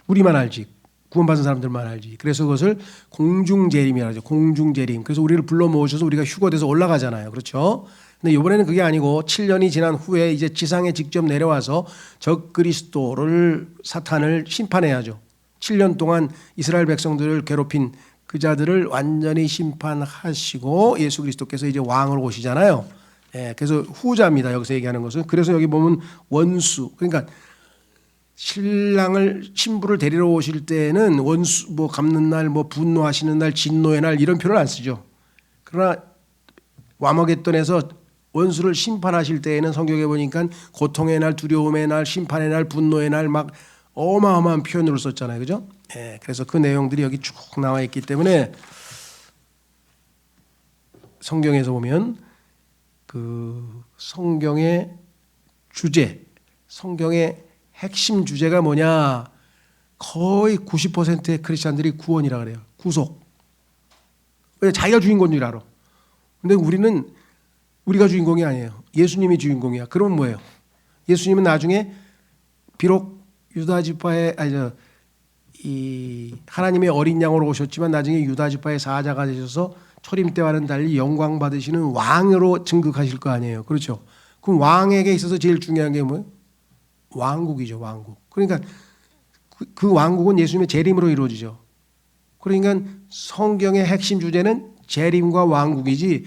우리만 알지. 구원받은 사람들만 알지. 그래서 그것을 공중재림이라고 하죠. 공중재림. 그래서 우리를 불러 모으셔서 우리가 휴거돼서 올라가잖아요. 그렇죠? 근데 이번에는 그게 아니고 7년이 지난 후에 이제 지상에 직접 내려와서 적 그리스도를 사탄을 심판해야죠. 7년 동안 이스라엘 백성들을 괴롭힌 그 자들을 완전히 심판하시고 예수 그리스도께서 이제 왕으로 오시잖아요. 그래서 후자입니다. 여기서 얘기하는 것은. 그래서 여기 보면 원수. 그러니까 신부를 데리러 오실 때는 원수 갚는 날, 분노하시는 날, 진노의 날 이런 표현을 안 쓰죠. 그러나 와머겟돈에서 원수를 심판하실 때에는 성경에 보니까 고통의 날, 두려움의 날, 심판의 날, 분노의 날 막 어마어마한 표현으로 썼잖아요. 그죠? 예, 그래서 그 내용들이 여기 쭉 나와 있기 때문에 성경에서 보면 그 성경의 주제, 성경의 핵심 주제가 뭐냐? 거의 90%의 크리스찬들이 구원이라 그래요. 구속. 왜? 자기가 주인공인 줄 알아. 근데 우리가 주인공이 아니에요. 예수님이 주인공이야. 그러면 뭐예요? 예수님은 나중에 비록 유다 지파의 이 하나님의 어린 양으로 오셨지만 나중에 유다 지파의 사자가 되셔서 초림 때와는 달리 영광 받으시는 왕으로 증거하실 거 아니에요. 그렇죠? 그럼 왕에게 있어서 제일 중요한 게 뭐예요? 왕국이죠. 왕국. 그러니까 그 왕국은 예수님의 재림으로 이루어지죠. 그러니까 성경의 핵심 주제는 재림과 왕국이지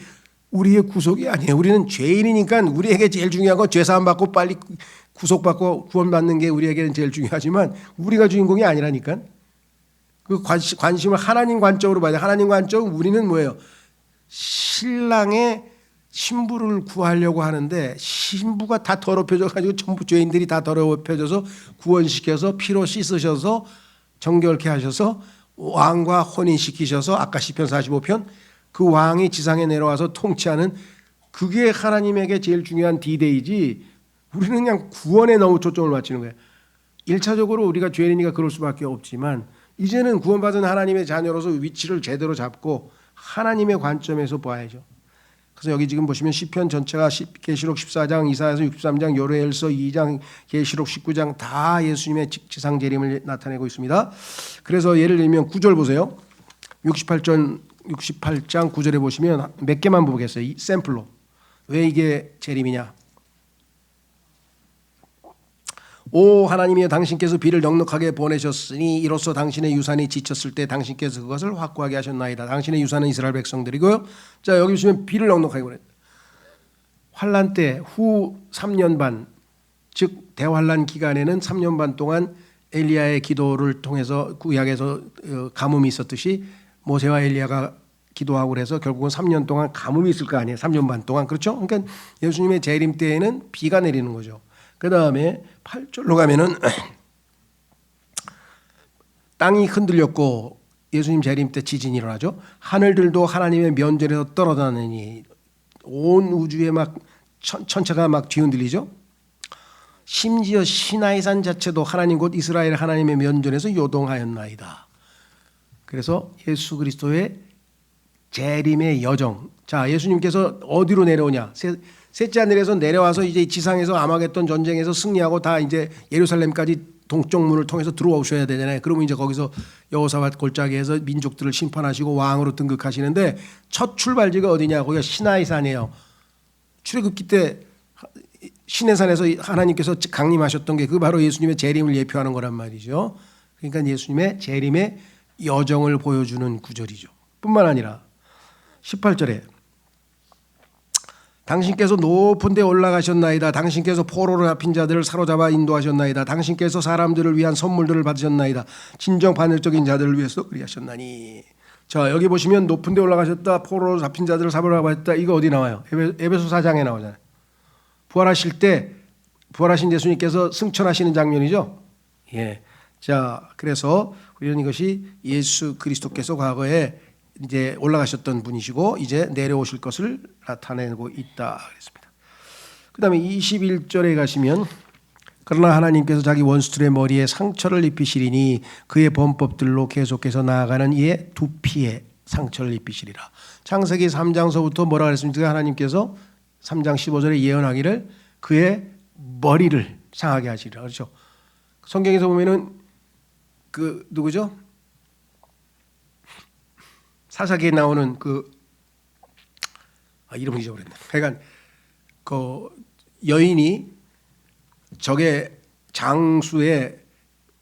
우리의 구속이 아니에요. 우리는 죄인이니까 우리에게 제일 중요한 건 죄사함 받고 빨리 구속받고 구원받는 게 우리에게는 제일 중요하지만 우리가 주인공이 아니라니까. 그 관심을 하나님 관점으로 봐야 돼. 하나님 관점 우리는 뭐예요? 신랑의 신부를 구하려고 하는데 신부가 다 더럽혀져 가지고 전부 죄인들이 다 더럽혀져서 구원시켜서 피로 씻으셔서 정결케 하셔서 왕과 혼인시키셔서 아까 시편 45편 그 왕이 지상에 내려와서 통치하는 그게 하나님에게 제일 중요한 디데이지 우리는 그냥 구원에 너무 초점을 맞추는 거예요. 1차적으로 우리가 죄인이니까 그럴 수밖에 없지만 이제는 구원받은 하나님의 자녀로서 위치를 제대로 잡고 하나님의 관점에서 봐야죠. 그래서 여기 지금 보시면 시편 전체가 계시록 14장, 이사야서 63장, 요레엘서 2장, 계시록 19장 다 예수님의 지상 재림을 나타내고 있습니다. 그래서 예를 들면 9절 보세요. 68장 9절에 보시면 몇 개만 보겠어요. 이 샘플로. 왜 이게 재림이냐? 오 하나님이여 당신께서 비를 넉넉하게 보내셨으니 이로써 당신의 유산이 지쳤을 때 당신께서 그것을 확고하게 하셨나이다. 당신의 유산은 이스라엘 백성들이고요. 자 여기 보시면 비를 넉넉하게 보냈다. 환란 때 후 3년 반, 즉 대환란 기간에는 3년 반 동안 엘리야의 기도를 통해서 구약에서 가뭄이 있었듯이 모세와 엘리야가 기도하고 그래서 결국은 3년 동안 가뭄이 있을 거 아니에요. 3년 반 동안. 그렇죠? 그러니까 예수님의 재림 때에는 비가 내리는 거죠. 그 다음에 8절로 가면은 땅이 흔들렸고 예수님 재림 때 지진이 일어나죠. 하늘들도 하나님의 면전에서 떨어지니 온 우주에 막 천체가 막 뒤흔들리죠. 심지어 시나이산 자체도 하나님 곧 이스라엘 하나님의 면전에서 요동하였나이다. 그래서 예수 그리스도의 재림의 여정. 자, 예수님께서 어디로 내려오냐? 셋째 하늘에서 내려와서 이제 지상에서 아마겟돈 전쟁에서 승리하고 다 이제 예루살렘까지 동쪽문을 통해서 들어오셔야 되잖아요. 그러면 이제 거기서 여호사밧 골짜기에서 민족들을 심판하시고 왕으로 등극하시는데 첫 출발지가 어디냐? 거기가 시나이산이에요. 출애굽기 때 시내산에서 하나님께서 강림하셨던 게 그 바로 예수님의 재림을 예표하는 거란 말이죠. 그러니까 예수님의 재림의 여정을 보여주는 구절이죠. 뿐만 아니라 18절에 당신께서 높은 데 올라가셨나이다. 당신께서 포로로 잡힌 자들을 사로잡아 인도하셨나이다. 당신께서 사람들을 위한 선물들을 받으셨나이다. 진정 반역적인 자들을 위해서 그리하셨나니. 자 여기 보시면 높은 데 올라가셨다. 포로로 잡힌 자들을 사로잡았다. 이거 어디 나와요? 에베소 4장에 나오잖아요. 부활하실 때 부활하신 예수님께서 승천하시는 장면이죠. 예. 자 그래서 우리는 이것이 예수 그리스도께서 과거에 이제 올라가셨던 분이시고 이제 내려오실 것을 나타내고 있다 그랬습니다. 그다음에 21절에 가시면 그러나 하나님께서 자기 원수들의 머리에 상처를 입히시리니 그의 범법들로 계속해서 나아가는 이의 두피에 상처를 입히시리라. 창세기 3장서부터 뭐라 그랬습니까? 하나님께서 3장 15절에 예언하기를 그의 머리를 상하게 하시리라. 그렇죠? 성경에서 보면은 그 누구죠? 사사기에 나오는 그 이름을 잊어버렸네. 그러니까 그 여인이 저게 장수의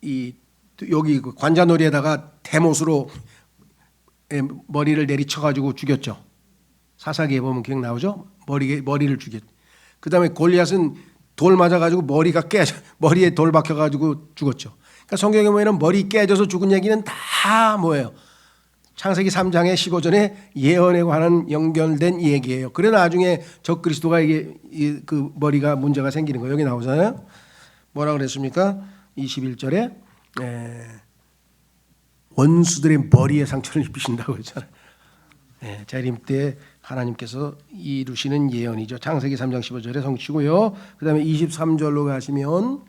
이 여기 그 관자놀이에다가 대못으로 머리를 내리쳐가지고 죽였죠. 사사기에 보면 기억 나오죠? 머리를 죽였. 그다음에 골리앗은 돌 맞아가지고 머리에 돌 박혀가지고 죽었죠. 그러니까 성경에 보면 머리 깨져서 죽은 얘기는 다 뭐예요? 창세기 3장의 15절에 예언에 관한 연결된 얘기예요. 그래 나중에 적그리스도가 이게 그 머리가 문제가 생기는 거예요. 여기 나오잖아요. 뭐라 그랬습니까? 21절에 원수들의 머리에 상처를 입히신다고 했잖아요. 재림 때 하나님께서 이루시는 예언이죠. 창세기 3장 15절에 성취고요. 그 다음에 23절로 가시면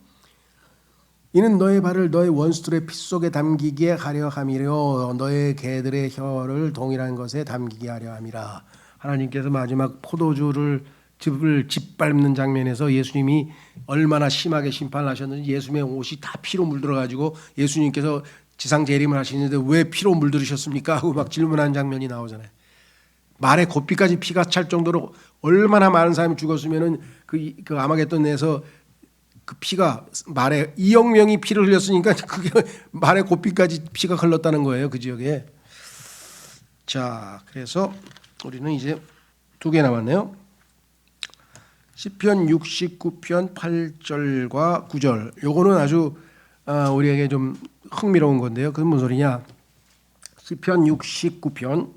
이는 너의 발을 너의 원수들의 피 속에 담기게 하려 함이요 너의 개들의 혀를 동일한 것에 담기게 하려 함이라. 하나님께서 마지막 포도주를 즙을 짓밟는 장면에서 예수님이 얼마나 심하게 심판을 하셨는지 예수님의 옷이 다 피로 물들어 가지고 예수님께서 지상 재림을 하시는데 왜 피로 물들으셨습니까? 하고 막 질문하는 장면이 나오잖아요. 말에 고삐까지 피가 찰 정도로 얼마나 많은 사람이 죽었으면은 그 아마겟돈에서 그 피가 말에 2억 명이 피를 흘렸으니까 그게 말에 고삐까지 피가 흘렀다는 거예요. 그 지역에. 자, 그래서 우리는 이제 2개 남았네요. 시편 69편 8절과 9절. 요거는 아주 우리에게 좀 흥미로운 건데요. 그건 무슨 소리냐? 시편 69편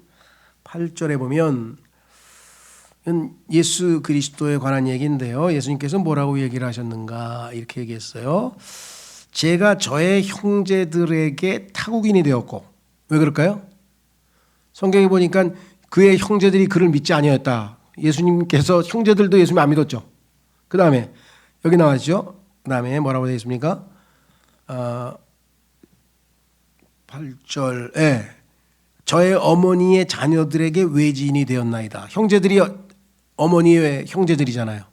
8절에 보면 예수 그리스도에 관한 얘기인데요. 예수님께서 뭐라고 얘기를 하셨는가 이렇게 얘기했어요. 제가 저의 형제들에게 타국인이 되었고. 왜 그럴까요? 성경에 보니까 그의 형제들이 그를 믿지 아니었다. 예수님께서 형제들도 예수님 안 믿었죠. 그 다음에 여기 나왔죠. 그 다음에 뭐라고 되어 있습니까? 8절에 저의 어머니의 자녀들에게 외지인이 되었나이다. 형제들이 어머니의 형제들이잖아요.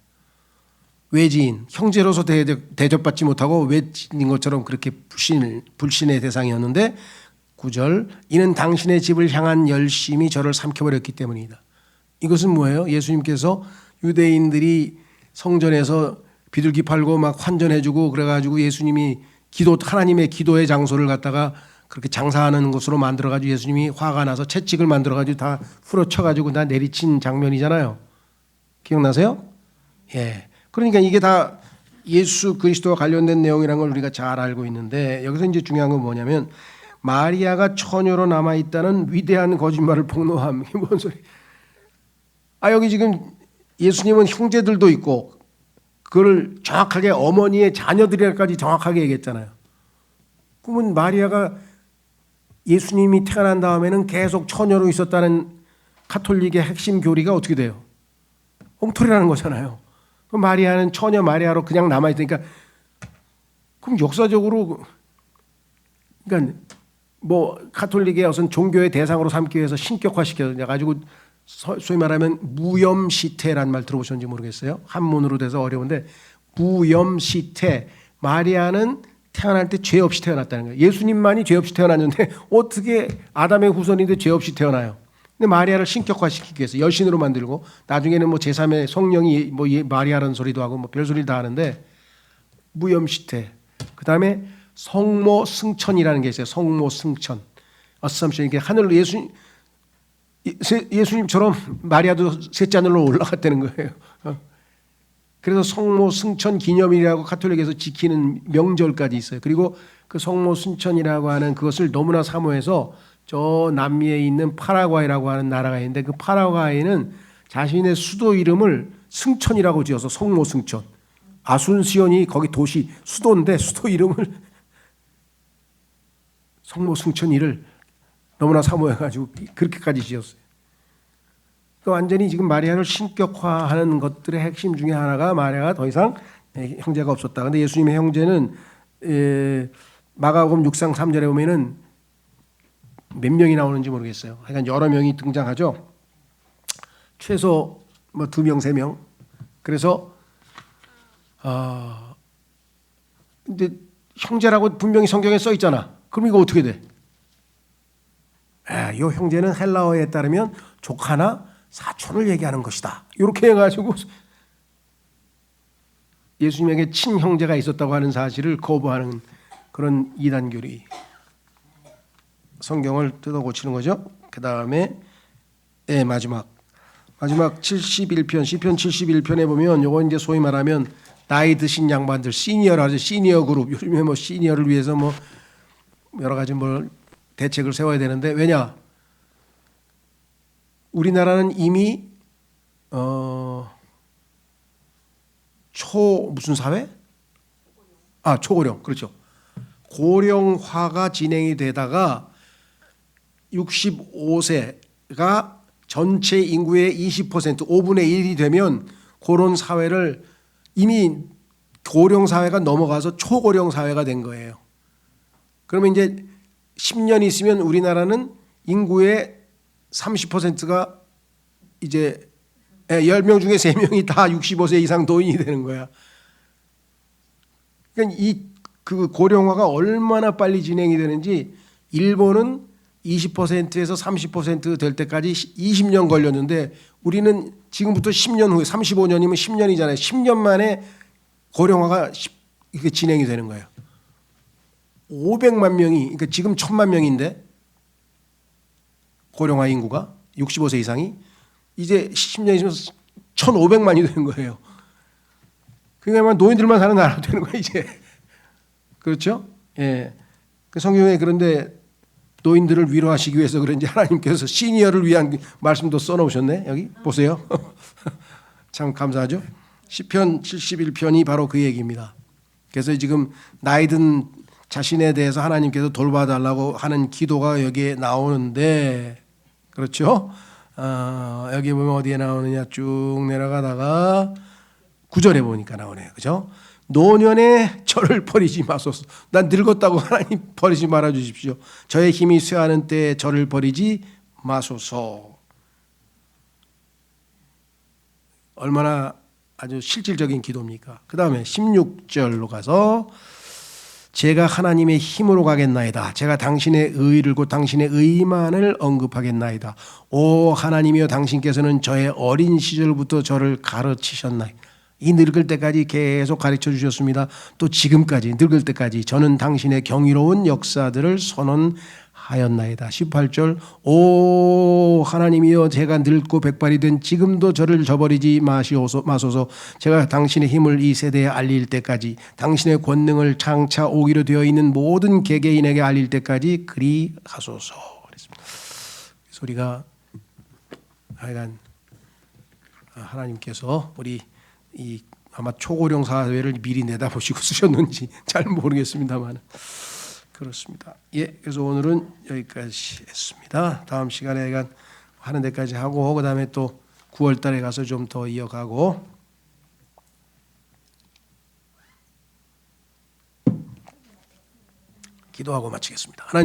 외지인, 형제로서 대접받지 못하고 외지인 것처럼 그렇게 불신의 대상이었는데 9절 이는 당신의 집을 향한 열심이 저를 삼켜버렸기 때문이다. 이것은 뭐예요? 예수님께서 유대인들이 성전에서 비둘기 팔고 막 환전해주고 그래가지고 예수님이 하나님의 기도의 장소를 갖다가 그렇게 장사하는 곳으로 만들어가지고 예수님이 화가 나서 채찍을 만들어가지고 다 후려쳐가지고 다 내리친 장면이잖아요. 기억나세요? 예. 그러니까 이게 다 예수 그리스도와 관련된 내용이라는 걸 우리가 잘 알고 있는데 여기서 이제 중요한 건 뭐냐면 마리아가 처녀로 남아있다는 위대한 거짓말을 폭로함. 이게 뭔 소리? 여기 지금 예수님은 형제들도 있고 그걸 정확하게 어머니의 자녀들에게까지 정확하게 얘기했잖아요. 그러면 마리아가 예수님이 태어난 다음에는 계속 처녀로 있었다는 가톨릭의 핵심 교리가 어떻게 돼요? 엉터리라는 거잖아요. 그럼 마리아는 처녀 마리아로 그냥 남아있으니까 그럼 역사적으로 그러니까 뭐 가톨릭의 어떤 종교의 대상으로 삼기 위해서 신격화시켜가지고 소위 말하면 무염시태라는 말 들어보셨는지 모르겠어요. 한문으로 돼서 어려운데 무염시태. 마리아는 태어날 때 죄 없이 태어났다는 거예요. 예수님만이 죄 없이 태어났는데 어떻게 아담의 후손인데 죄 없이 태어나요? 근데 마리아를 신격화시키기 위해서 여신으로 만들고 나중에는 뭐 제3의 성령이 뭐 마리아라는 소리도 하고 뭐 별소리를 다 하는데 무염시태. 그 다음에 성모승천이라는 게 있어요. 성모승천. 어썸션. 이게 하늘로 예수님처럼 마리아도 셋째 하늘로 올라갔다는 거예요. 그래서 성모승천 기념일이라고 가톨릭에서 지키는 명절까지 있어요. 그리고 그 성모승천이라고 하는 그것을 너무나 사모해서 저 남미에 있는 파라과이라고 하는 나라가 있는데 그 파라과이는 자신의 수도 이름을 승천이라고 지어서 성모승천. 아순시온이 거기 도시 수도인데 수도 이름을 성모승천이를 너무나 사모해가지고 그렇게까지 지었어요. 그러니까 완전히 지금 마리아를 신격화하는 것들의 핵심 중에 하나가 마리아가 더 이상 형제가 없었다. 그런데 예수님의 형제는 마가복음 6장 3절에 보면은 몇 명이 나오는지 모르겠어요. 하여간 여러 명이 등장하죠. 최소 뭐 2명, 3명. 그래서 근데 형제라고 분명히 성경에 써 있잖아. 그럼 이거 어떻게 돼? 이 형제는 헬라어에 따르면 조카나 사촌을 얘기하는 것이다. 이렇게 해가지고 예수님에게 친형제가 있었다고 하는 사실을 거부하는 그런 이단교리. 성경을 뜯어고치는 거죠. 그 다음에 마지막 71편 시편 71편에 보면 요거 이제 소위 말하면 나이 드신 양반들 시니어라죠. 시니어 그룹. 요즘에 뭐 시니어를 위해서 뭐 여러 가지 뭘 대책을 세워야 되는데 왜냐? 우리나라는 이미 무슨 사회? 초고령. 그렇죠. 고령화가 진행이 되다가 65세가 전체 인구의 20%, 5분의 1이 되면 그런 사회를 이미 고령 사회가 넘어가서 초고령 사회가 된 거예요. 그러면 이제 10년 있으면 우리나라는 인구의 30%가 이제 10명 중에 3명이 다 65세 이상 노인이 되는 거야. 그러니까 그 고령화가 얼마나 빨리 진행이 되는지 일본은 20%에서 30% 될 때까지 20년 걸렸는데 우리는 지금부터 10년 후에 35년이면 10년이잖아요. 10년 만에 고령화가 이렇게 진행이 되는 거예요. 500만 명이 그러니까 지금 1000만 명인데 고령화 인구가 65세 이상이 이제 10년 있으면 1,500만이 되는 거예요. 그러니까 노인들만 사는 나라가 되는 거예요 이제. 그렇죠? 예. 그 성경에 그런데 노인들을 위로하시기 위해서 그런지 하나님께서 시니어를 위한 말씀도 써놓으셨네. 여기 보세요. 참 감사하죠. 시편 71편이 바로 그 얘기입니다. 그래서 지금 나이든 자신에 대해서 하나님께서 돌봐달라고 하는 기도가 여기에 나오는데 그렇죠? 여기 보면 어디에 나오느냐 쭉 내려가다가 9절에 보니까 나오네요. 그죠? 노년에 저를 버리지 마소서. 난 늙었다고 하나님 버리지 말아 주십시오. 저의 힘이 쇠하는 때에 저를 버리지 마소서. 얼마나 아주 실질적인 기도입니까? 그 다음에 16절로 가서 제가 하나님의 힘으로 가겠나이다. 제가 당신의 의를 곧 당신의 의만을 언급하겠나이다. 오 하나님이여 당신께서는 저의 어린 시절부터 저를 가르치셨나이다. 이 늙을 때까지 계속 가르쳐 주셨습니다. 또 지금까지 늙을 때까지 저는 당신의 경이로운 역사들을 선언하였나이다. 18절 오 하나님이여 제가 늙고 백발이 된 지금도 저를 저버리지 마소서. 제가 당신의 힘을 이 세대에 알릴 때까지 당신의 권능을 장차 오기로 되어 있는 모든 개개인에게 알릴 때까지 그리 하소서. 그랬습니다. 소리가 하여간 하나님께서 우리 아마 초고령 사회를 미리 내다보시고 쓰셨는지 잘 모르겠습니다만 그렇습니다. 예, 그래서 오늘은 여기까지 했습니다. 다음 시간에 하는 데까지 하고 그 다음에 또 9월 달에 가서 좀 더 이어가고 기도하고 마치겠습니다. 하나님